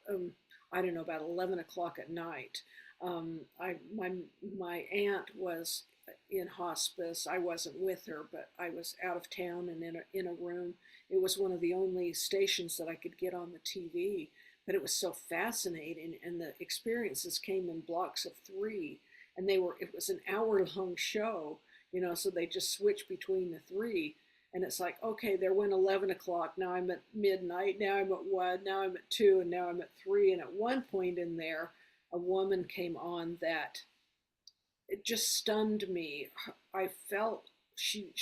S3: I don't know, about 11 o'clock at night. My aunt was in hospice. I wasn't with her, but I was out of town and in a room. It was one of the only stations that I could get on the TV, but it was so fascinating, and the experiences came in blocks of three, and it was an hour-long show, so they just switched between the three. And it's like, okay, there went 11 o'clock. Now I'm at midnight. Now I'm at 1. Now I'm at 2. And now I'm at 3. And at one point in there, a woman came on that it just stunned me. I felt she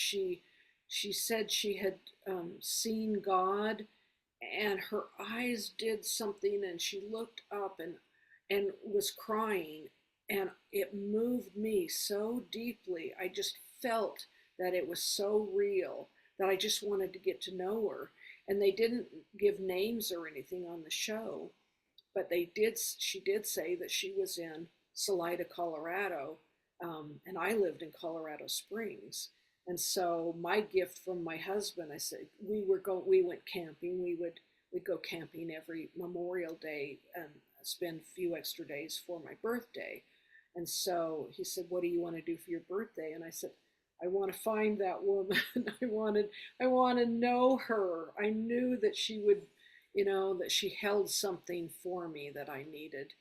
S3: said she had seen God, and her eyes did something, and she looked up and was crying, and it moved me so deeply. I just felt that it was so real that I just wanted to get to know her. And they didn't give names or anything on the show, but she did say that she was in Salida, Colorado, and I lived in Colorado Springs. And so my gift from my husband, I said we went camping. we go camping every Memorial Day and spend a few extra days for my birthday. And so he said, "What do you want to do for your birthday?" And I said, "I want to find that woman. I want to know her. I knew that she would, that she held something for me that I needed."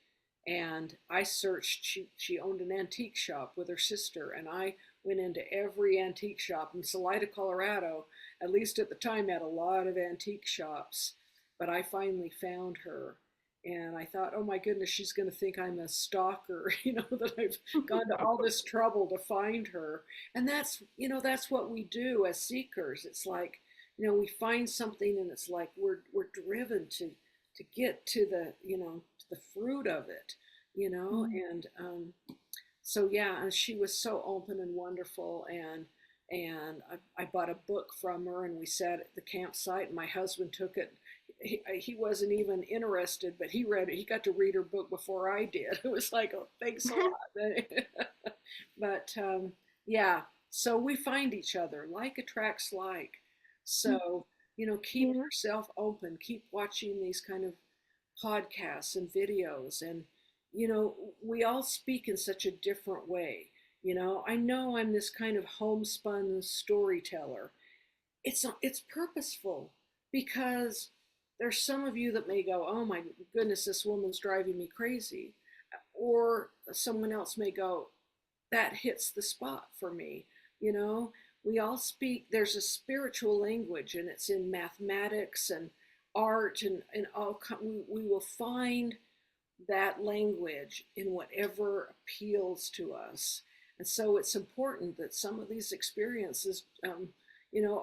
S3: And I searched. She owned an antique shop with her sister, and I went into every antique shop in Salida, Colorado. At least at the time, had a lot of antique shops. But I finally found her, and I thought, "Oh my goodness, she's going to think I'm a stalker, that I've gone to all this trouble to find her." And that's what we do as seekers. It's like, we find something, and it's like we're driven to get to the fruit of it, and so yeah, and she was so open and wonderful, and I bought a book from her, and we sat at the campsite, and my husband took it. He wasn't even interested, but he read it. He got to read her book before I did. It was like, "Oh, thanks a lot." But yeah, so we find each other. Like attracts like. So, keep
S2: Yeah.
S3: yourself open. Keep watching these kind of podcasts and videos. And, we all speak in such a different way. I know I'm this kind of homespun storyteller. It's purposeful, because there's some of you that may go, "Oh my goodness, this woman's driving me crazy," or someone else may go, "That hits the spot for me." We all speak. There's a spiritual language, and it's in mathematics and art, and all. We will find that language in whatever appeals to us. And so it's important that some of these experiences,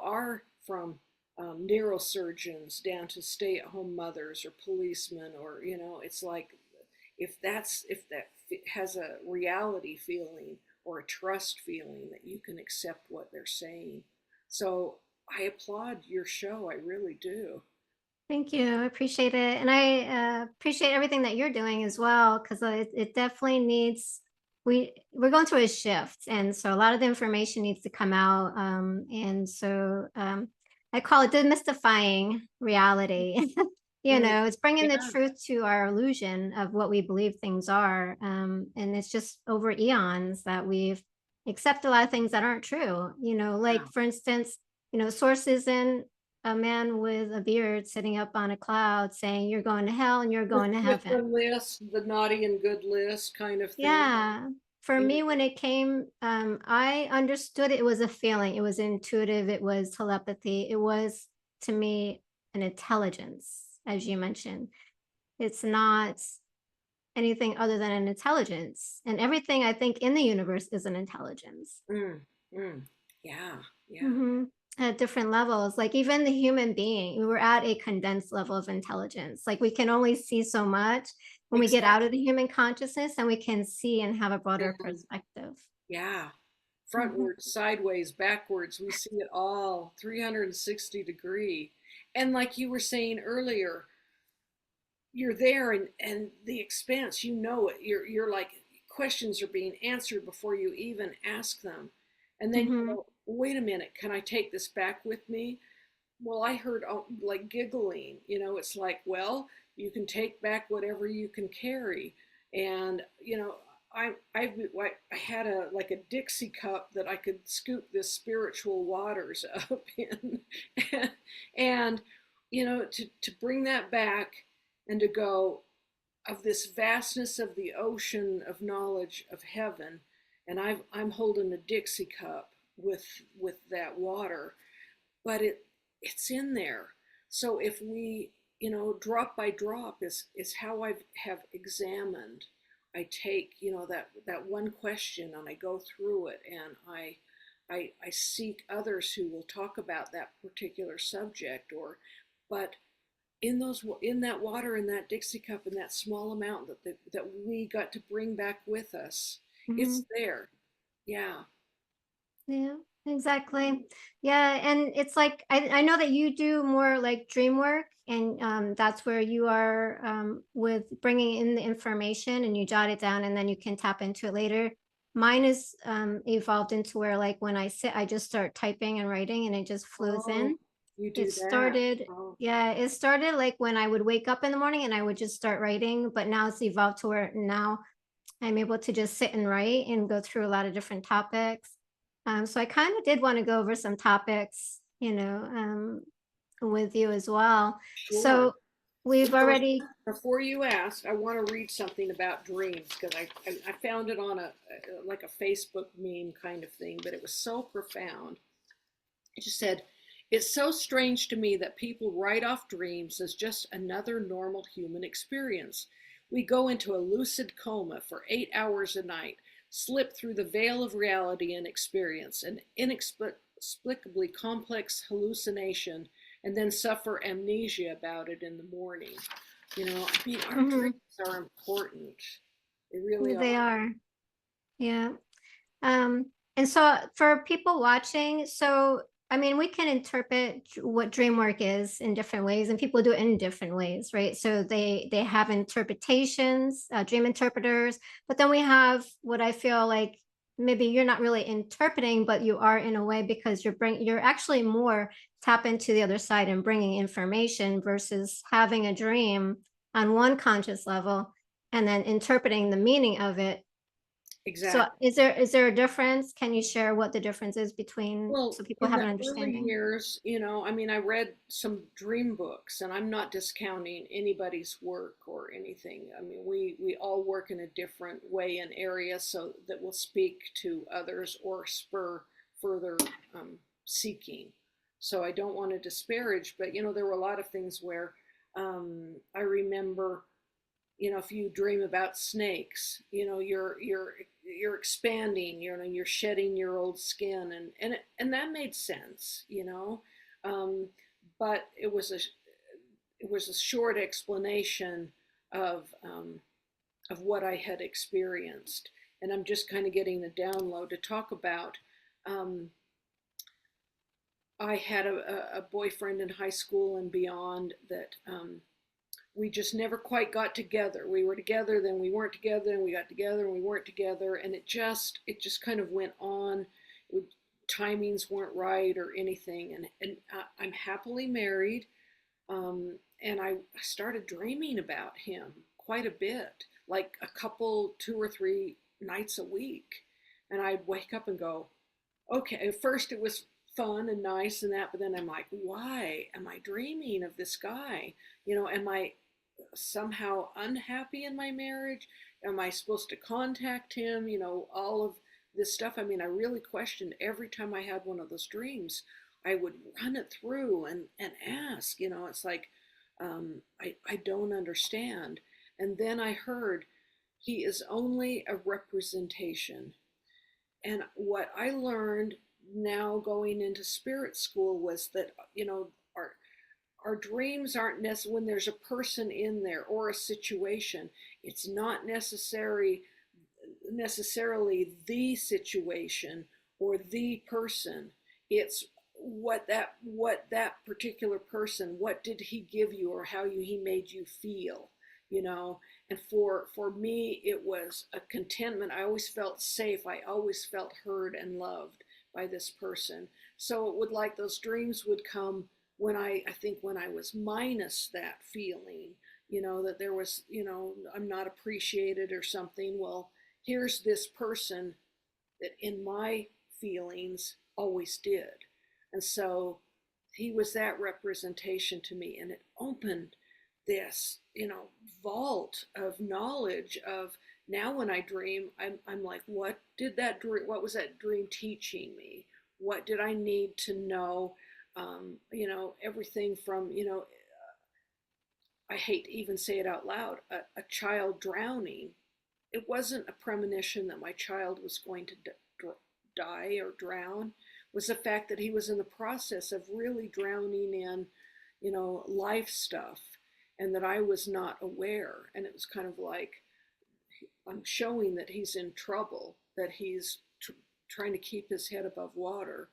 S3: are from neurosurgeons down to stay-at-home mothers or policemen, or it's like, if that has a reality feeling or a trust feeling, that you can accept what they're saying. So I applaud your show. I really do.
S2: Thank you. I appreciate it. And I appreciate everything that you're doing as well, because it definitely needs, we're going through a shift. And so a lot of the information needs to come out. And so I call it demystifying reality.
S3: Mm,
S2: It's bringing the
S3: yeah,
S2: truth to our illusion of what we believe things are. And it's just over eons that we've accepted a lot of things that aren't true.
S3: yeah.
S2: Like for instance, sources in a man with a beard sitting up on a cloud saying, "You're going to hell and you're going to
S3: With the
S2: heaven."
S3: list, the naughty and good list kind of thing.
S2: Yeah. For
S3: And
S2: me, when it came, I understood it was a feeling. It was intuitive. It was telepathy. It was, to me, an intelligence, as you mentioned. It's not anything other than an intelligence. And everything I think in the universe is an intelligence.
S3: mm, mm, yeah, yeah,
S2: Mhm. At different levels, like even the human being, we were at a condensed level of intelligence. Like we can only see so much when we get out of
S3: exactly.
S2: the human consciousness and we can see and have a broader
S3: Mhm.
S2: perspective.
S3: Yeah.
S2: Mhm.
S3: Frontwards, sideways, backwards, we see it all 360-degree. And like you were saying earlier, you're there, and the expanse, it. You're like, questions are being answered before you even ask them. And then you
S2: Mhm.
S3: go, "Wait a minute, can I take this back with me?" Well, I heard, like, giggling. It's like, well, you can take back whatever you can carry. And I had a Dixie cup that I could scoop this spiritual waters up in, and to bring that back, and to go, of this vastness of the ocean of knowledge of heaven, and I'm holding a Dixie cup with that water, but it's in there. So if we, drop by drop is how I have examined. I take, that one question, and I go through it, and I seek others who will talk about that particular subject. But in that water, in that Dixie cup, in that small amount that we got to bring back with us, it's
S2: Mhm.
S3: there. Yeah.
S2: Yeah, exactly. Yeah, and it's like I know that you do more like dream work, and that's where you are with bringing in the information and you jot it down and then you can tap into it later. Mine is evolved into where like when I sit, I just start typing and writing and it just flows
S3: Oh,
S2: in.
S3: You do
S2: It
S3: that.
S2: started,
S3: Oh,
S2: yeah, it started like when I would wake up in the morning and I would just start writing, but now it's evolved to where now I'm able to just sit and write and go through a lot of different topics. So I kind of did want to go over some topics, with you as well.
S3: sure.
S2: So we've
S3: Well,
S2: already,
S3: before you ask, I want to read something about dreams because I found it on a like a Facebook meme kind of thing, but it was so profound. It just said, "It's so strange to me that people write off dreams as just another normal human experience. We go into a lucid coma for 8 hours a night, slip through the veil of reality and experience an inexplicably complex hallucination, and then suffer amnesia about it in the morning." I mean, our
S2: mhm,
S3: dreams are important. They really
S2: they
S3: are.
S2: are, yeah. Um, and so for people watching, so I mean, we can interpret what dream work is in different ways, and people do it in different ways, right? So they have interpretations, dream interpreters, but then we have what I feel like maybe you're not really interpreting, but you are in a way because you're actually more tap into the other side and bringing information versus having a dream on one conscious level and then interpreting the meaning of it. So
S3: Exactly.
S2: is there a difference? Can you share what the difference is between
S3: Well,
S2: so people
S3: in
S2: have
S3: the
S2: an
S3: early
S2: understanding?
S3: years, I mean, I read some dream books, and I'm not discounting anybody's work or anything. I mean, we all work in a different way and area, so that will speak to others or spur further seeking. So I don't want to disparage, but there were a lot of things where I remember, if you dream about snakes, you're expanding, you're shedding your old skin, and that made sense, um, but it was a short explanation of what I had experienced, and I'm just kind of getting the download to talk about. Um, I had a boyfriend in high school and beyond that. We just never quite got together. We were together, then we weren't together, and we got together, and we weren't together, and it just kind of went on. It, timings weren't right or anything, and I'm happily married, and I started dreaming about him quite a bit, like a couple, 2 or 3 nights a week, and I'd wake up and go, okay. At first, it was fun and nice and that, but then I'm like, why am I dreaming of this guy? Am I somehow unhappy in my marriage? Am I supposed to contact him? All of this stuff. I mean, I really questioned every time I had one of those dreams. I would run it through and ask, it's like, I don't understand. And then I heard he is only a representation. And what I learned now going into spirit school was that, our our dreams aren't necessarily, when there's a person in there or a situation, it's not necessarily the situation or the person. It's what that particular person, what did he give you, or how he made you feel, and for me it was a contentment. I always felt safe, I always felt heard and loved by this person. So it would, like, those dreams would come when I think when I was minus that feeling, that there was, I'm not appreciated or something. Well, here's this person that in my feelings always did. And so he was that representation to me, and it opened this, vault of knowledge of, now when I dream, I'm like, what was that dream teaching me? What did I need to know? Everything from, I hate to even say it out loud, a child drowning. It wasn't a premonition that my child was going to die or drown. It was the fact that he was in the process of really drowning in, life stuff, and that I was not aware. And it was kind of like, I'm showing that he's in trouble, that he's trying to keep his head above water,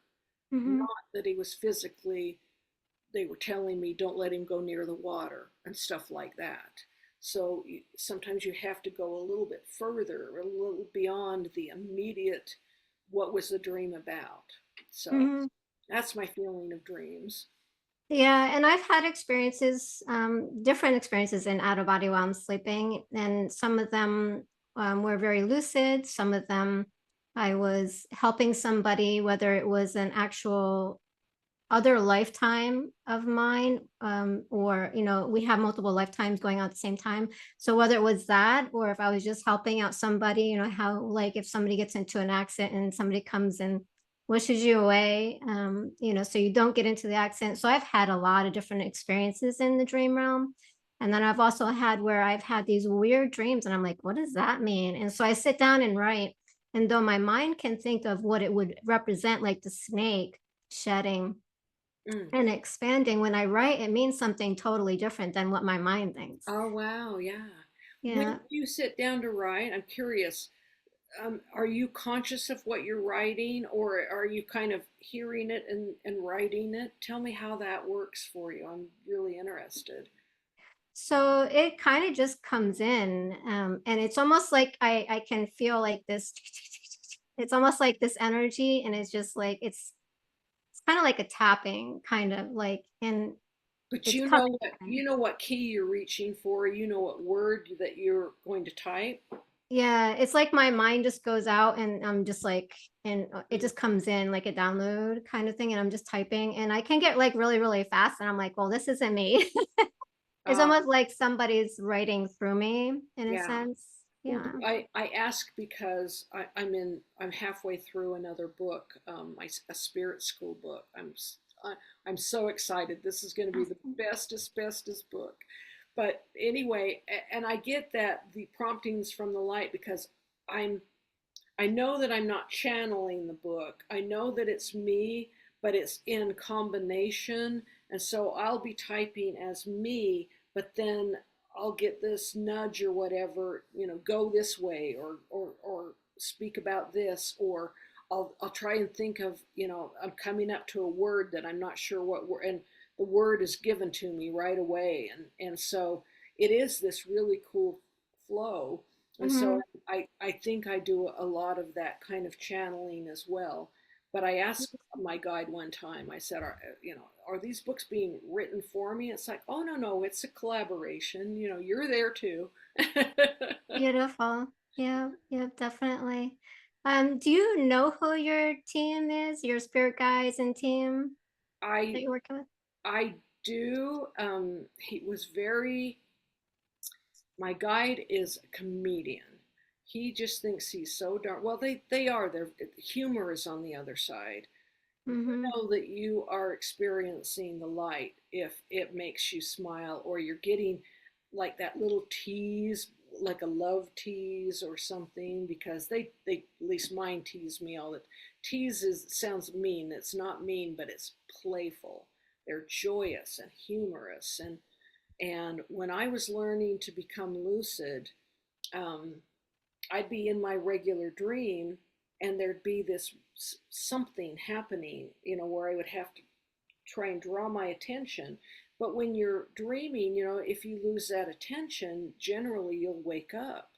S2: Mhm,
S3: not that he was physically, they were telling me don't let him go near the water and stuff like that. So sometimes you have to go a little bit further, a little beyond the immediate, what was the dream about. So
S2: mhm.
S3: that's my feeling of dreams.
S2: Yeah, and I've had experiences, different experiences in out of body while I'm sleeping, and some of them were very lucid. Some of them I was helping somebody, whether it was an actual other lifetime of mine, or we have multiple lifetimes going on at the same time. So whether it was that, or if I was just helping out somebody, how like if somebody gets into an accident and somebody comes and wishes you away, so you don't get into the accident. So I've had a lot of different experiences in the dream realm. And then I've also had where I've had these weird dreams and I'm like, what does that mean? And so I sit down and write. And though my mind can think of what it would represent, like the snake shedding
S3: Mm.
S2: and expanding, when I write, it means something totally different than what my mind thinks.
S3: Oh, wow. Yeah. When
S2: Yeah.
S3: you sit down to write, I'm curious, are you conscious of what you're writing, or are you kind of hearing it and writing it? Tell me how that works for you. I'm really interested.
S2: So it kind of just comes in. And it's almost like I can feel like this, it's almost like this energy, and it's just like it's kind of like a tapping, kind of like, and
S3: But
S2: it's coming
S3: you
S2: in.
S3: know what key you're reaching for. You know what word that you're going to type.
S2: Yeah, it's like my mind just goes out and I'm just like, and it
S3: Mm.
S2: just comes in like a download kind of thing. And I'm just typing and I can get like really, really fast. And I'm like, well, this isn't me. It's
S3: Uh,
S2: almost like somebody's writing through me in a
S3: yeah.
S2: sense.
S3: Well,
S2: Yeah.
S3: I ask because I'm halfway through another book, a spirit school book. I'm so excited. This is going to be the
S2: Awesome.
S3: bestest book. But anyway, and I get that the promptings from the light because I'm I know that I'm not channeling the book. I know that it's me, but it's in combination. And so I'll be typing as me, but then I'll get this nudge or whatever, go this way or speak about this, or I'll try and think of, I'm coming up to a word that I'm not sure what word, and the word is given to me right away. And so it is this really cool flow. And
S2: Hmm.
S3: so I think I do a lot of that kind of channeling as well. But I asked my guide one time, I said, are these books being written for me? It's like, oh, no, it's a collaboration. You're there too.
S2: Beautiful. Yeah, yeah, definitely. Do you know who your team is, your spirit guides and team that
S3: I,
S2: you're working with?
S3: I do. He was very, my guide is a comedian. He just thinks he's so darn, well, they are. Their humor is on the other side.
S2: Mm-hmm.
S3: Know that you are experiencing the light if it makes you smile, or you're getting like that little tease, like a love tease or something, because they at least mine tease me all the tease is sounds mean. It's not mean, but it's playful. They're joyous and humorous. And when I was learning to become lucid, um, I'd be in my regular dream and there'd be this something happening, where I would have to try and draw my attention. But when you're dreaming, if you lose that attention, generally you'll wake up.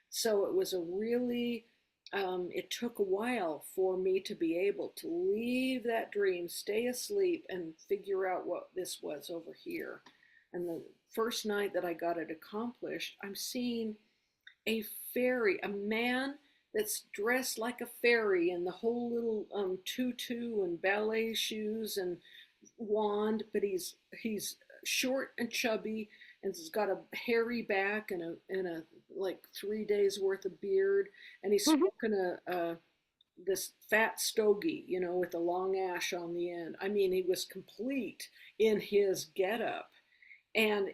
S3: So it was a really, it took a while for me to be able to leave that dream, stay asleep, and figure out what this was over here. And the first night that I got it accomplished, I'm seeing a fairy, a man that's dressed like a fairy in the whole little tutu and ballet shoes and wand, but he's short and chubby and he's got a hairy back and a like 3 days worth of beard, and he's smoking a this fat stogie, with a long ash on the end. I mean, he was complete in his getup, and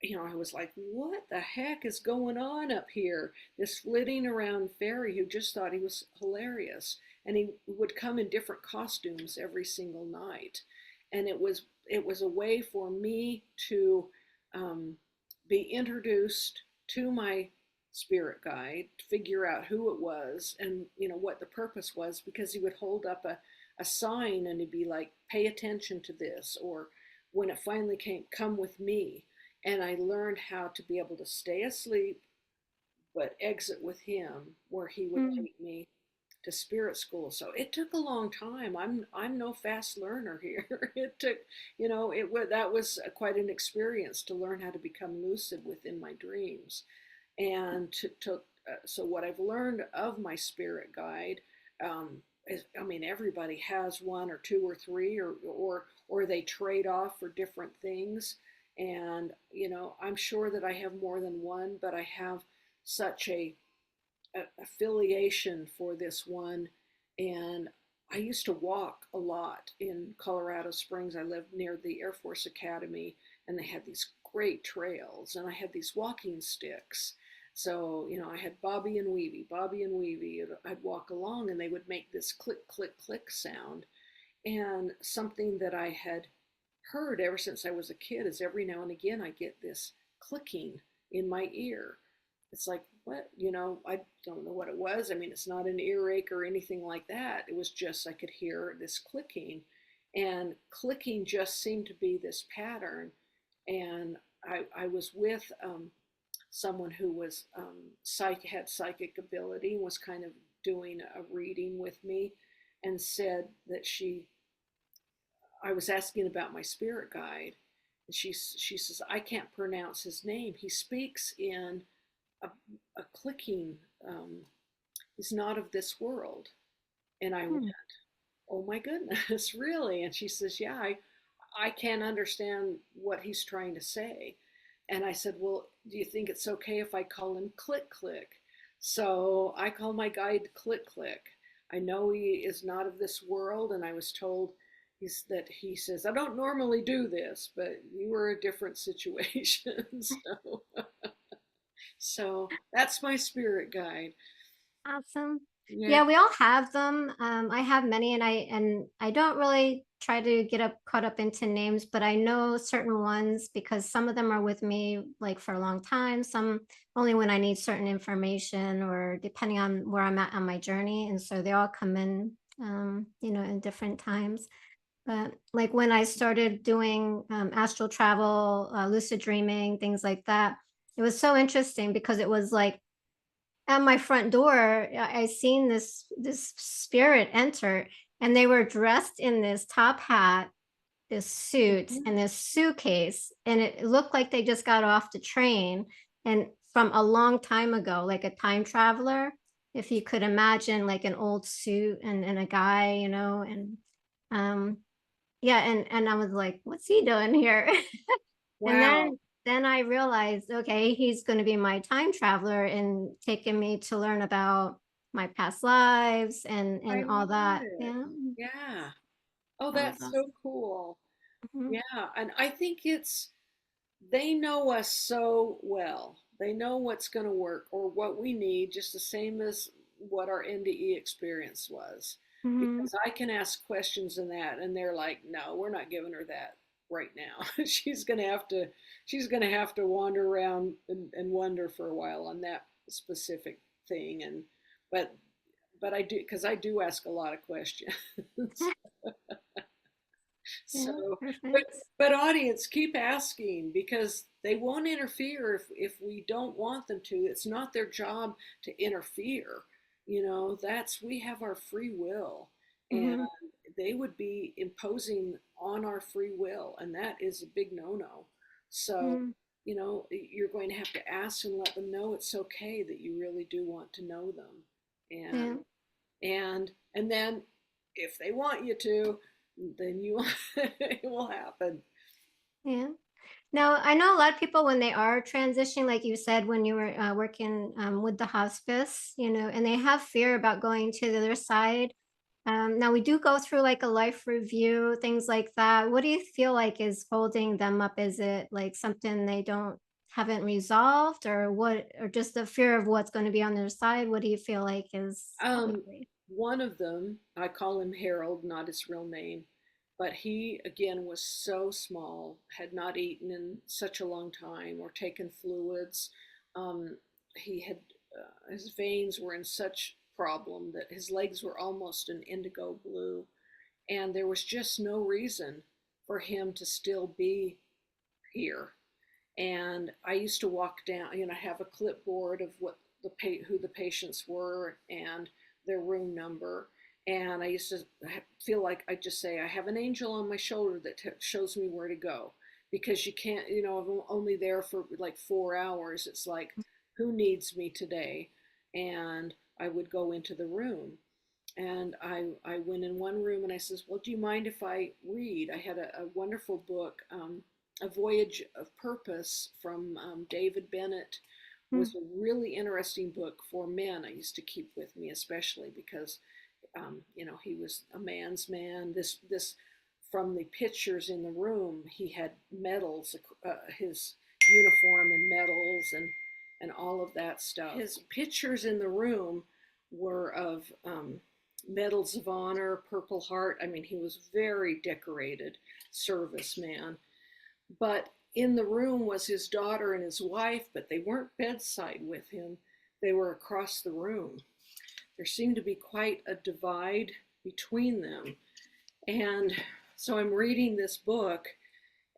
S3: I was like, what the heck is going on up here? This flitting around fairy who just thought he was hilarious. And he would come in different costumes every single night. And it was a way for me to be introduced to my spirit guide, to figure out who it was and what the purpose was, because he would hold up a sign and he'd be like, pay attention to this, or when it finally came, come with me. And I learned how to be able to stay asleep but exit with him, where he would take me to spirit school. So it took a long time. I'm no fast learner here. It took, that was quite an experience to learn how to become lucid within my dreams, and so what I've learned of my spirit guide, I mean, everybody has one or two or three, or they trade off for different things. And I'm sure that I have more than one, but I have such a affiliation for this one. And I used to walk a lot in Colorado Springs. I lived near the Air Force Academy, and they had these great trails, and I had these walking sticks. So, I had Bobby and Weavy, Bobby and Weavy. I'd walk along and they would make this click, click, click sound. And something that I had heard ever since I was a kid is every now and again I get this clicking in my ear. It's like, what? I don't know what it was. I mean, it's not an earache or anything like that. It was just I could hear this clicking. And clicking just seemed to be this pattern. And I was with someone who was had psychic ability and was kind of doing a reading with me, and said that I was asking about my spirit guide, and she says, I can't pronounce his name. He speaks in a clicking. He's not of this world. And I went, oh my goodness, really? And she says, yeah, I can't understand what he's trying to say. And I said, well, do you think it's okay if I call him Click Click? So I call my guide Click Click. I know he is not of this world, and I was told he says, I don't normally do this, but you were a different situation. So that's my spirit guide.
S2: Awesome.
S3: Yeah.
S2: Yeah, we all have them. I have many, and I don't really try to get caught up into names, but I know certain ones because some of them are with me like for a long time, some only when I need certain information or depending on where I'm at on my journey. And so they all come in, in different times. But like when I started doing astral travel, lucid dreaming, things like that, it was so interesting because it was like at my front door, I seen this spirit enter, and they were dressed in this top hat, this suit, and this suitcase, and it looked like they just got off the train and from a long time ago, like a time traveler. If you could imagine like an old suit and a guy, and um yeah, and I was like, what's he doing here? And
S3: Wow.
S2: then I realized, okay, he's going to be my time traveler and taking me to learn about my past lives
S3: I
S2: and all
S3: love
S2: that.
S3: it.
S2: Yeah,
S3: Yeah. Oh,
S2: that was
S3: that's so
S2: awesome.
S3: cool.
S2: Mhm.
S3: Yeah. And I think they know us so well. They know what's going to work or what we need, just the same as what our NDE experience was.
S2: Mhm.
S3: Because I can ask questions in that, and they're like, "No, we're not giving her that right now. She's gonna have to wander around and wonder for a while on that specific thing." And but but I do, because I do ask a lot of questions.
S2: Yeah,
S3: So, but
S2: perfect.
S3: but audience, keep asking, because they won't interfere if we don't want them to. It's not their job to interfere. That's we have our free will, and
S2: Mhm.
S3: they would be imposing on our free will, and that is a big no-no. So,
S2: Mhm.
S3: you're going to have to ask and let them know it's okay that you really do want to know them.
S2: Yeah.
S3: And then if they want you to, then it will happen.
S2: Yeah. Now, I know a lot of people when they are transitioning, like you said, when you were working with the hospice, and they have fear about going to the other side. Now, we do go through like a life review, things like that. What do you feel like is holding them up? Is it like something they haven't resolved, or what, or just the fear of what's going to be on their side? What do you feel like is
S3: Um,
S2: likely?
S3: One of them, I call him Harold, not his real name, but he again was so small, had not eaten in such a long time or taken fluids. He had his veins were in such problem that his legs were almost an indigo blue, and there was just no reason for him to still be here. And I used to walk down, have a clipboard of what who the patients were, and their room number. And I used to feel like I just say, I have an angel on my shoulder that shows me where to go, because you can't, I'm only there for like 4 hours. It's like, who needs me today? And I would go into the room, and I went in one room and I says, well, do you mind if I read? I had a wonderful book, A Voyage of Purpose from David Bennett. Was a really interesting book for men. I used to keep with me, especially because, he was a man's man. This from the pictures in the room, he had medals, his uniform and medals and all of that stuff. His pictures in the room were of medals of honor, Purple Heart. I mean, he was very decorated serviceman. But in the room was his daughter and his wife, but they weren't bedside with him. They were across the room. There seemed to be quite a divide between them. And so I'm reading this book,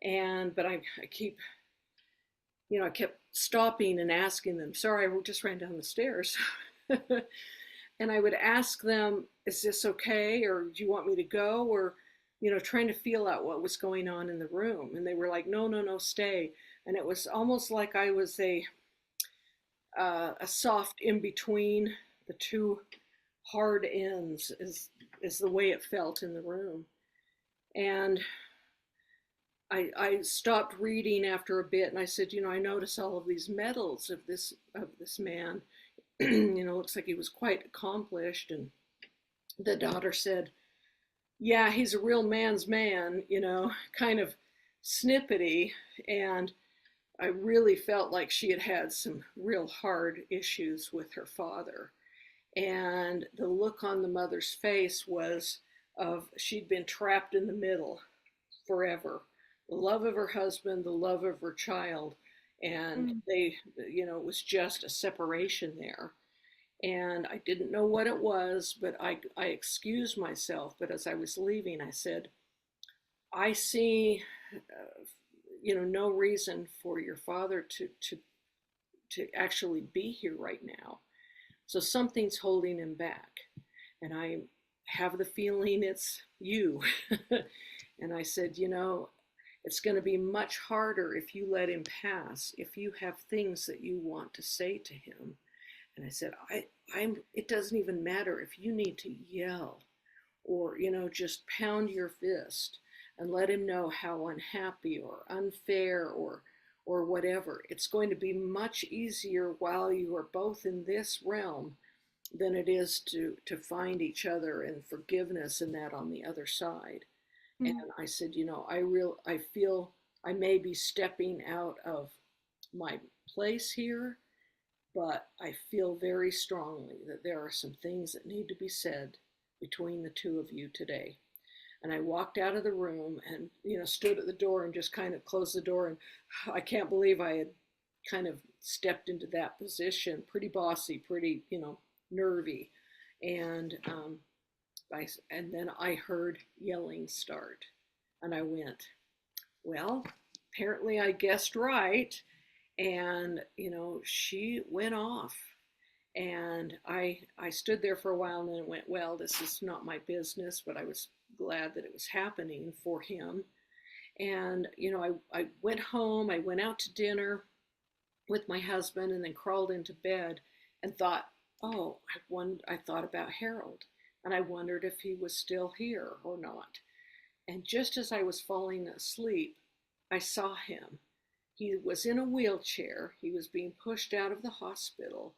S3: but I keep, I kept stopping and asking them, sorry, I just ran down the stairs. And I would ask them, is this okay? Or do you want me to go? Or, trying to feel out what was going on in the room. And they were like, no, stay. And it was almost like I was a soft in between the two hard ends, is the way it felt in the room. And I stopped reading after a bit, and I said, I notice all of these medals of this man. Looks like he was quite accomplished. And the daughter said, yeah, he's a real man's man, kind of snippety. And I really felt like she had had some real hard issues with her father. And the look on the mother's face was of she'd been trapped in the middle forever. The love of her husband, the love of her child. And they, it was just a separation there. And I didn't know what it was, but I excused myself. But as I was leaving, I said, I see, no reason for your father to actually be here right now. So something's holding him back. And I have the feeling it's you. And I said, it's going to be much harder if you let him pass, if you have things that you want to say to him. And I said, it doesn't even matter if you need to yell or, just pound your fist and let him know how unhappy or unfair or whatever. It's going to be much easier while you are both in this realm than it is to find each other and forgiveness and that on the other side. And I said, I feel I may be stepping out of my place here, but I feel very strongly that there are some things that need to be said between the two of you today. And I walked out of the room and, stood at the door and just kind of closed the door. And I can't believe I had kind of stepped into that position, pretty bossy, pretty, nervy. And then I heard yelling start. And I went, well, apparently I guessed right. And, she went off. And I stood there for a while and then went, well, this is not my business, but I was glad that it was happening for him. And, I went home, I went out to dinner with my husband and then crawled into bed and thought, oh, I thought about Harold and I wondered if he was still here or not. And just as I was falling asleep, I saw him. He was in a wheelchair. He was being pushed out of the hospital,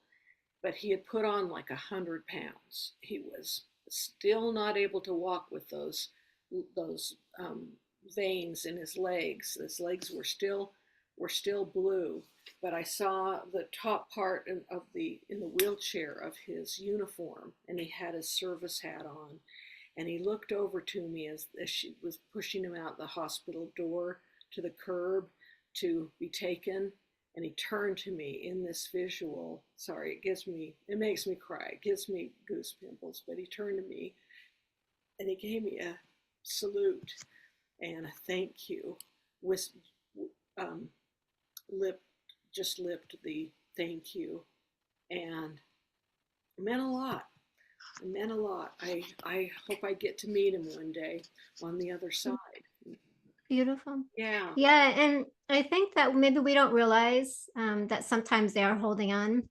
S3: but he had put on like 100 pounds. He was still not able to walk with those veins in his legs. His legs were still blue, but I saw the top part in the wheelchair of his uniform, and he had his service hat on. And he looked over to me as she was pushing him out the hospital door to the curb to be taken. And he turned to me in this visual. Sorry, it makes me cry. It gives me goose pimples. But he turned to me and he gave me a salute and a thank you. Lipped the thank you, and it meant a lot. It meant a lot. I hope I get to meet him one day on the other side.
S2: Beautiful.
S3: Yeah.
S2: Yeah, and I think that maybe we don't realize that sometimes they are holding on,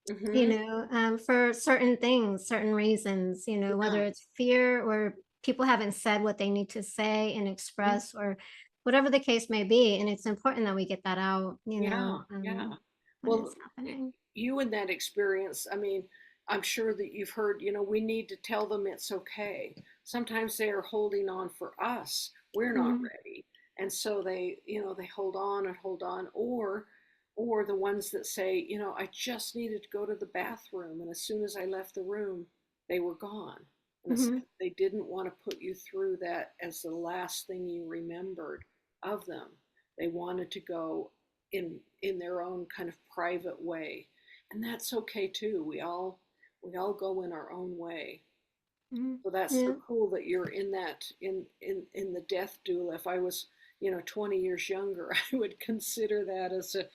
S3: Mm-hmm.
S2: for certain things, certain reasons,
S3: Yeah.
S2: whether it's fear or people haven't said what they need to say and express or whatever the case may be. And it's important that we get that out,
S3: Yeah. Yeah.
S2: when it's
S3: Well,
S2: happening.
S3: you in that experience, I mean, I'm sure that you've heard, we need to tell them it's okay. Sometimes they are holding on for us. We're not
S2: Hmm.
S3: ready. And so they hold on and hold on, or the ones that say, I just needed to go to the bathroom, and as soon as I left the room, they were gone. And it's,
S2: Hmm.
S3: they didn't want to put you through that as the last thing you remembered of them. They wanted to go in their own kind of private way, and that's okay too. We all go in our own way.
S2: Hmm.
S3: So that's so
S2: Yeah.
S3: cool that you're in that in the death doula. If I was 20 years younger, I would consider that as a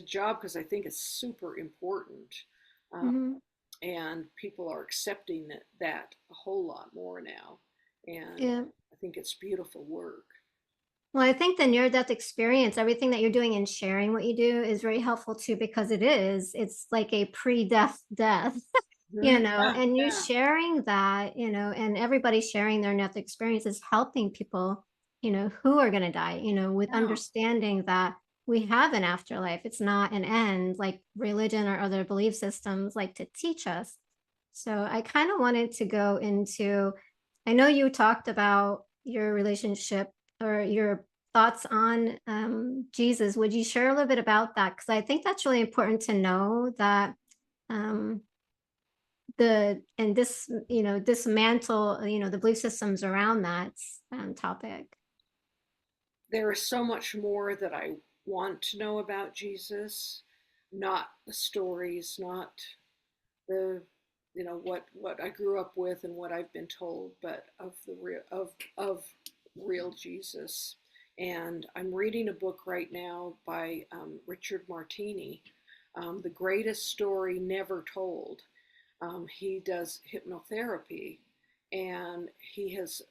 S3: job, because I think it's super important. uh,
S2: Hmm.
S3: and people are accepting that a whole lot more now, and
S2: Yeah.
S3: I think it's beautiful work.
S2: Well, I think the near-death experience, everything that you're doing and sharing what you do is very helpful too, because it's like a pre-death death,
S3: Mhm. Yeah,
S2: and you
S3: yeah,
S2: sharing that, and everybody sharing their death experience is helping people, who are going to die, with
S3: yeah.
S2: understanding that we have an afterlife. It's not an end like religion or other belief systems like to teach us. So I kind of wanted to go into, I know you talked about your relationship or your thoughts on Jesus. Would you share a little bit about that? Because I think that's really important to know that um, dismantle, the belief systems around that topic.
S3: There is so much more that I want to know about Jesus, not the stories, not the what I grew up with and what I've been told, but of the real Jesus. And I'm reading a book right now by Richard Martini, The Greatest Story Never Told. He does hypnotherapy, and he has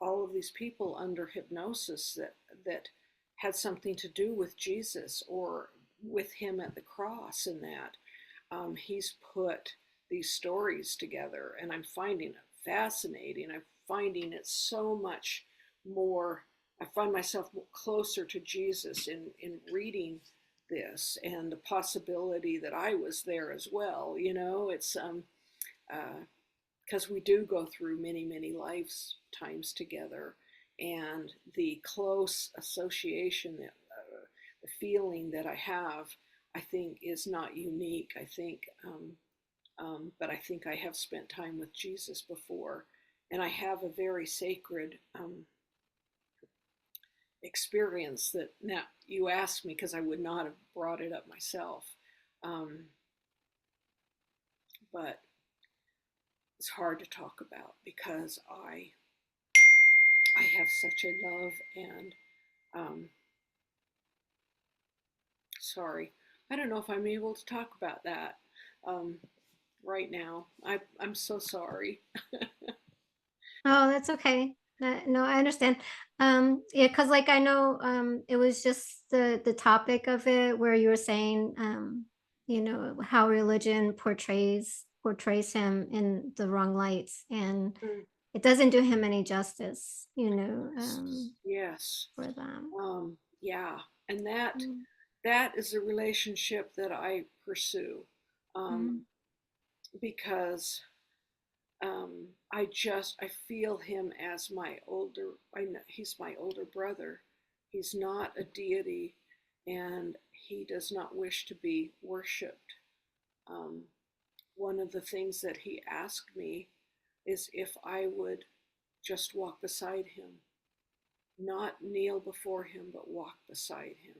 S3: all of these people under hypnosis that had something to do with Jesus or with him at the cross, and that he's put these stories together, and I'm finding it fascinating. I'm finding it so much more. I find myself closer to Jesus in reading this, and the possibility that I was there as well. It's because we do go through many, many lifetimes together, and the close association, the feeling that I have, I think is not unique. I think, but I think I have spent time with Jesus before, and I have a very sacred experience that now you asked me, because I would not have brought it up myself. Um, but it's hard to talk about because I have such a love and um, sorry, I don't know if I'm able to talk about that um, right now. I'm so sorry.
S2: Oh, that's okay. No, I understand. Yeah, because like I know it was just the topic of it where you were saying how religion portrays him in the wrong lights, and
S3: Mm,
S2: it doesn't do him any justice,
S3: yes.
S2: for them.
S3: Yeah, and that
S2: Mm.
S3: that is a relationship that I pursue, um,
S2: Mhm.
S3: because I feel him as my older. I know he's my older brother. He's not a deity, and he does not wish to be worshipped. Um, One of the things that he asked me is if I would just walk beside him, not kneel before him, but walk beside him.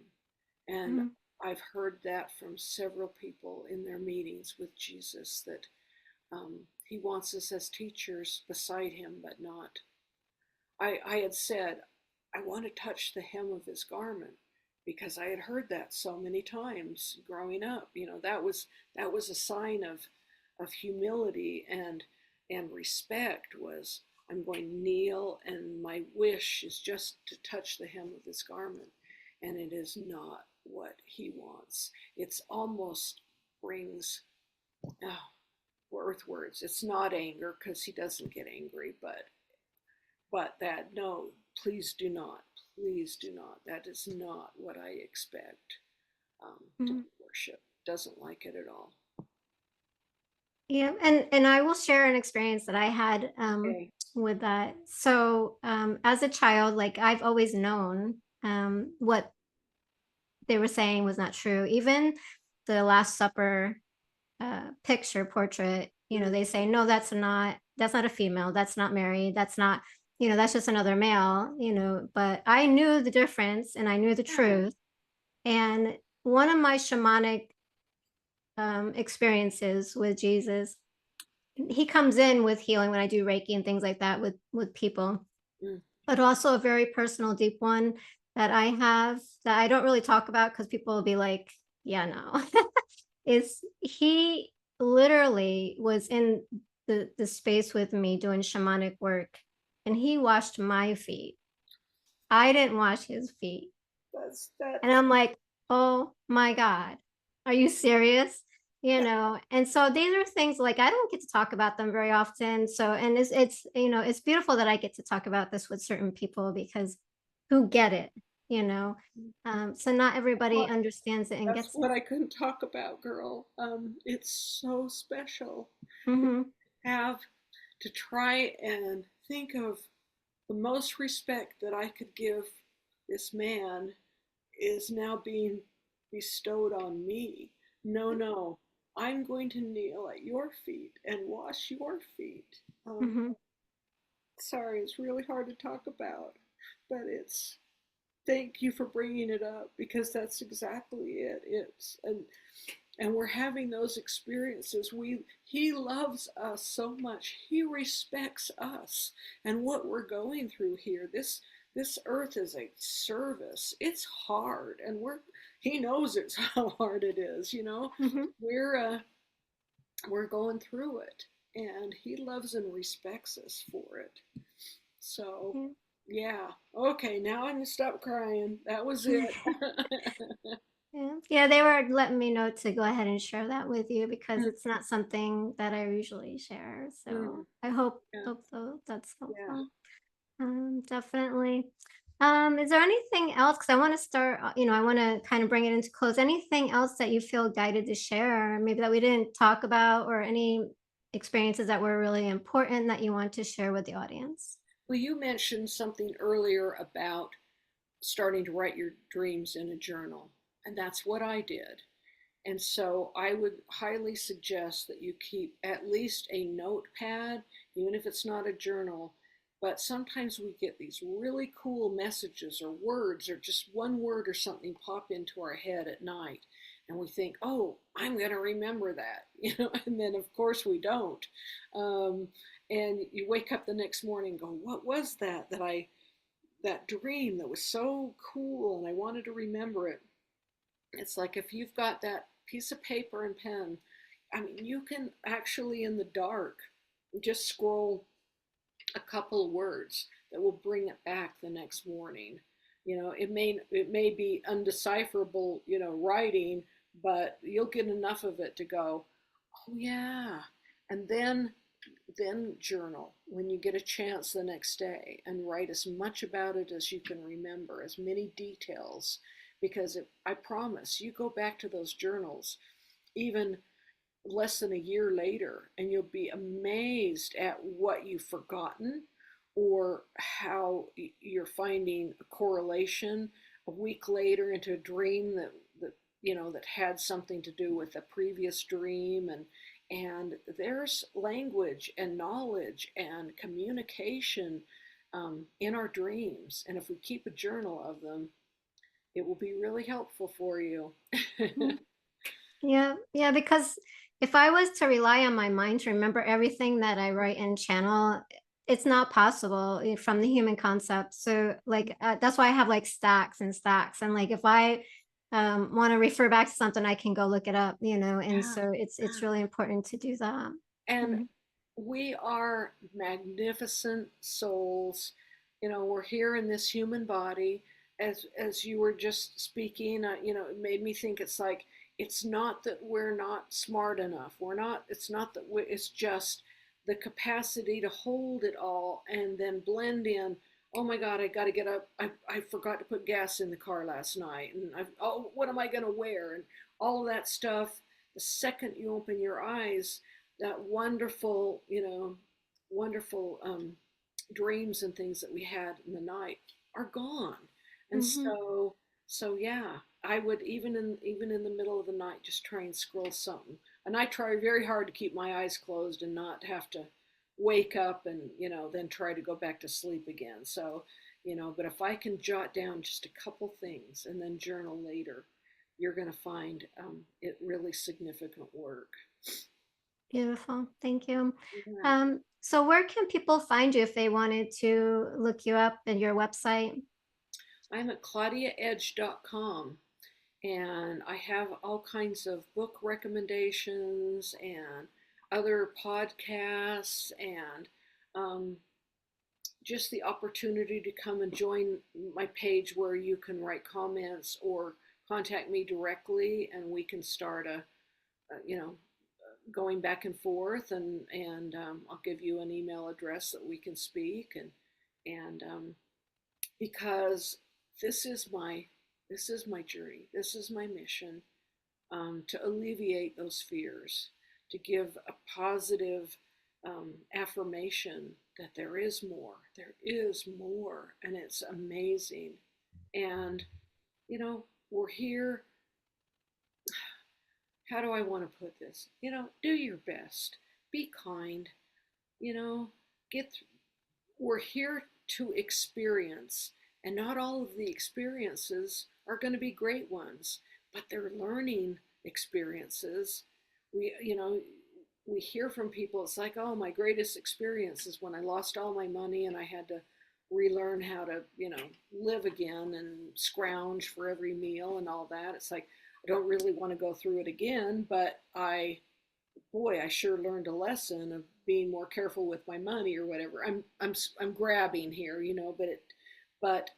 S3: And
S2: Mhm.
S3: I've heard that from several people in their meetings with Jesus, that he wants us as teachers beside him, but not. I had said, I want to touch the hem of his garment, because I had heard that so many times growing up. That was a sign of humility, and And respect was, I'm going to kneel, and my wish is just to touch the hem of this garment. And it is not what he wants. It's almost brings earthwards. It's not anger, because he doesn't get angry, but that, no, please do not, please do not. That is not what I expect to be worship. Doesn't like it at all.
S2: Yeah, and I will share an experience that I had
S3: Okay.
S2: with that. So as a child, like I've always known what they were saying was not true. Even the Last Supper picture portrait, you know, they say, no, that's not a female, that's not Mary, that's not, you know, that's just another male, you know. But I knew the difference and I knew the truth. And one of my shamanic experiences with Jesus, he comes in with healing when I do Reiki and things like that with people,
S3: Mm.
S2: but also a very personal, deep one that I have that I don't really talk about because people will be like, yeah, no. Is he literally was in the space with me doing shamanic work, and he washed my feet. I didn't wash his feet. And I'm like, oh my God, are you serious? You know, and so these are things like I don't get to talk about them very often. So, and it's you know, it's beautiful that I get to talk about this with certain people because who get it, you know. So not everybody understands it and
S3: That's
S2: gets
S3: what I couldn't talk about, girl. It's so special
S2: it. Mm-hmm.
S3: have to try and think of the most respect that I could give this man is now being bestowed on me. No, no, I'm going to kneel at your feet and wash your feet.
S2: Mm-hmm.
S3: Sorry, it's really hard to talk about, but it's, thank you for bringing it up, because that's exactly it. It's and we're having those experiences. He loves us so much. He respects us and what we're going through here. This earth is a service. It's hard, and he knows it's how hard it is, you know.
S2: Mm-hmm.
S3: We're going through it, and he loves and respects us for it. So yeah. Okay, now I'm gonna stop crying. That was it.
S2: Yeah. Yeah, they were letting me know to go ahead and share that with you because it's not something that I usually share. So I hope
S3: Yeah.
S2: so that's
S3: Yeah.
S2: helpful. Definitely. Is there anything else? Because I want to start, you know, I want to kind of bring it into close. Anything else that you feel guided to share, maybe that we didn't talk about, or any experiences that were really important that you want to share with the audience?
S3: Well, you mentioned something earlier about starting to write your dreams in a journal, and that's what I did. And so I would highly suggest that you keep at least a notepad, even if it's not a journal. But sometimes we get these really cool messages or words, or just one word or something pop into our head at night. And we think, oh, I'm going to remember that, you know, and then of course we don't. Um, and you wake up the next morning and go, what was that dream that was so cool and I wanted to remember it? It's like if you've got that piece of paper and pen, I mean, you can actually in the dark just scroll a couple of words that will bring it back the next morning. You know, it may be undecipherable, you know, writing, but you'll get enough of it to go, oh yeah. And then journal when you get a chance the next day and write as much about it as you can remember, as many details, because I promise you go back to those journals even less than a year later and you'll be amazed at what you've forgotten, or how you're finding a correlation a week later into a dream that you know that had something to do with a previous dream. And there's language and knowledge and communication in our dreams, and if we keep a journal of them, it will be really helpful for you.
S2: Mhm. Yeah, yeah, because if I was to rely on my mind to remember everything that I write and channel, it's not possible from the human concept. So like that's why I have like stacks and stacks. And like if I want to refer back to something, I can go look it up, you know. And
S3: Yeah.
S2: so it's really important to do that.
S3: And
S2: Mhm.
S3: we are magnificent souls. You know, we're here in this human body. As you were just speaking, you know, it made me think it's like it's not that we're not smart enough. We're not. It's not that it's just the capacity to hold it all and then blend in. Oh my God, I got to get up. I forgot to put gas in the car last night, and oh, what am I going to wear? And all of that stuff. The second you open your eyes, that wonderful, you know, wonderful dreams and things that we had in the night are gone. And
S2: Hmm.
S3: so yeah, I would even in the middle of the night just try and scroll something. And I try very hard to keep my eyes closed and not have to wake up and, you know, then try to go back to sleep again. So, you know, but if I can jot down just a couple things and then journal later, you're going to find it really significant work.
S2: Beautiful. Thank you.
S3: Yeah.
S2: So where can people find you if they wanted to look you up in your website?
S3: I'm at claudiaedge.com, and I have all kinds of book recommendations and other podcasts and um, just the opportunity to come and join my page where you can write comments or contact me directly, and we can start you know, going back and forth, and I'll give you an email address that we can speak, and because this is my this is my journey, this is my mission, to alleviate those fears, to give a positive affirmation that there is more, and it's amazing. And you know, we're here. How do I want to put this? You know, do your best, be kind. You know, get we're here to experience, and not all of the experiences are going to be great ones, but they're learning experiences. You know, we hear from people, it's like, oh, my greatest experience is when I lost all my money and I had to relearn how to, you know, live again and scrounge for every meal and all that. It's like, I don't really want to go through it again, but boy, I sure learned a lesson of being more careful with my money or whatever. I'm grabbing here, you know, but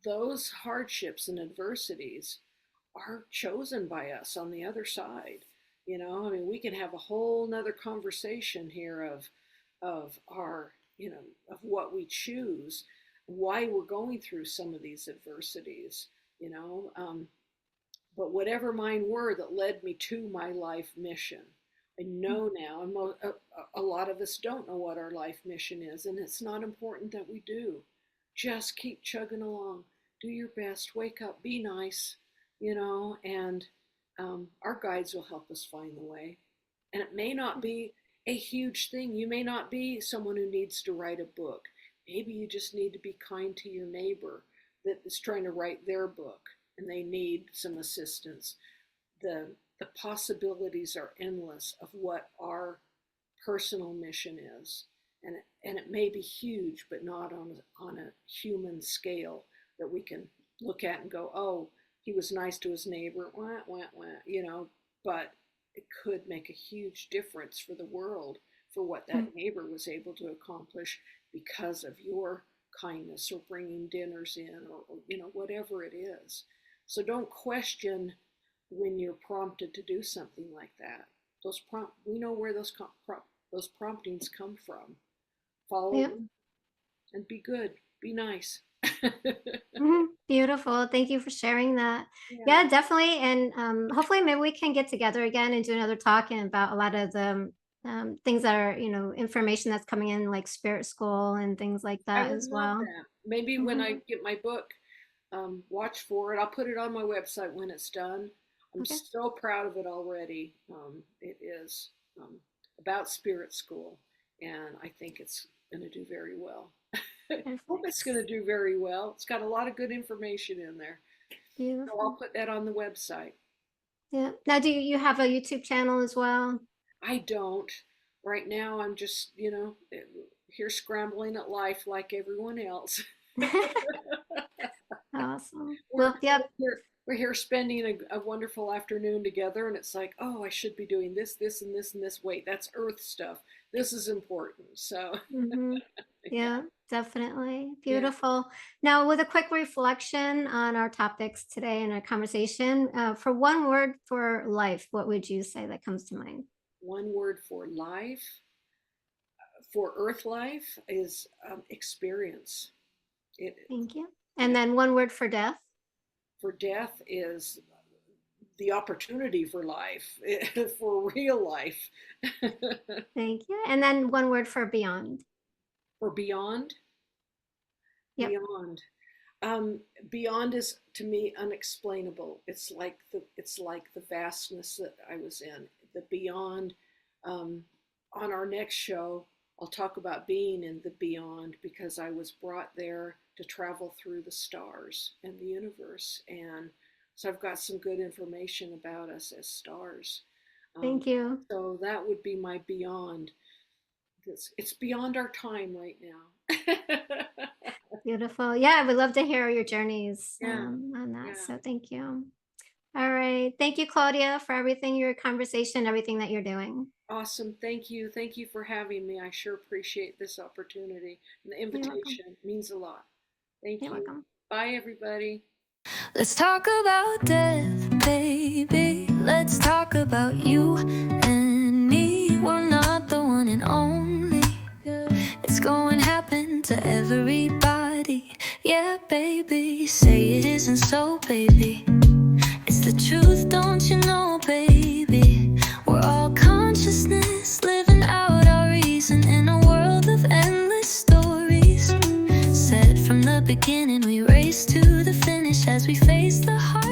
S3: those hardships and adversities are chosen by us on the other side. You know, I mean, we can have a whole nother conversation here of our, you know, of what we choose, why we're going through some of these adversities, you know. But whatever mine were that led me to my life mission, I know now, and a lot of us don't know what our life mission is, and it's not important that we do. Just keep chugging along, do your best, wake up, be nice, you know, and our guides will help us find the way. And it may not be a huge thing. You may not be someone who needs to write a book. Maybe you just need to be kind to your neighbor that is trying to write their book and they need some assistance. The possibilities are endless of what our personal mission is, and it may be huge, but not on a human scale that we can look at and go, oh, he was nice to his neighbor, wah, wah, wah, you know, but it could make a huge difference for the world for what that neighbor was able to accomplish because of your kindness or bringing dinners in, or you know, whatever it is. So don't question when you're prompted to do something like that. We know where those promptings come from. Follow
S2: Yep.
S3: them and be good, be nice.
S2: Beautiful. Thank you for sharing that.
S3: Yeah,
S2: Yeah, definitely. And hopefully, maybe we can get together again and do another talking about a lot of the things that are, information that's coming in, like spirit school and things like
S3: I
S2: that
S3: would
S2: as
S3: love
S2: well.
S3: that. Maybe when
S2: Hmm.
S3: I get my book, watch for it. I'll put it on my website when it's done. I'm
S2: Okay.
S3: so proud of it already. It is about spirit school, and I think it's going to do very well. Hope
S2: Perfect.
S3: it's going to do very well. It's got a lot of good information in there. So I'll
S2: Beautiful.
S3: put that on the website.
S2: Yeah. Now, do you have a YouTube channel as well?
S3: I don't. Right now, I'm just, you know, here scrambling at life like everyone else.
S2: Awesome.
S3: We're
S2: Well, yep.
S3: we're here spending a wonderful afternoon together, and it's like, oh, I should be doing this, this, and this, and this. Wait, that's earth stuff. This is important. So,
S2: Mm-hmm.
S3: yeah,
S2: Yeah, definitely.
S3: yeah.
S2: Beautiful. Now, with a quick reflection on our topics today in our conversation, for one word for life, what would you say that comes to mind?
S3: One word for life, for earth life, is experience. It
S2: Thank you. And then one word for death.
S3: For death is the opportunity for life, for real life.
S2: Thank you. And then one word for beyond.
S3: For beyond,
S2: Yep.
S3: beyond. Beyond is to me unexplainable. It's like the vastness that I was in. The beyond. On our next show, I'll talk about being in the beyond, because I was brought there to travel through the stars and the universe, and so I've got some good information about us as stars.
S2: Thank you.
S3: So that would be my beyond. It's beyond our time right now.
S2: Beautiful. Yeah, I would love to hear your journeys
S3: Yeah,
S2: on that.
S3: yeah.
S2: So thank you. All right. Thank you, Claudia, for everything, your conversation, everything that you're doing.
S3: Awesome. Thank you. Thank you for having me. I sure appreciate this opportunity. And the
S2: You're welcome.
S3: invitation means a lot. Thank
S2: You're
S3: you.
S2: welcome.
S3: Bye, everybody.
S1: Let's talk about death, baby. Let's talk about you and me. We're not the one and only. It's going to happen to everybody. Yeah, baby. Say it isn't so, baby. It's the truth, don't you know, baby? We're all consciousness, living out our reason in a world of endless stories. Said from the beginning, we race to the finish as we face the heart.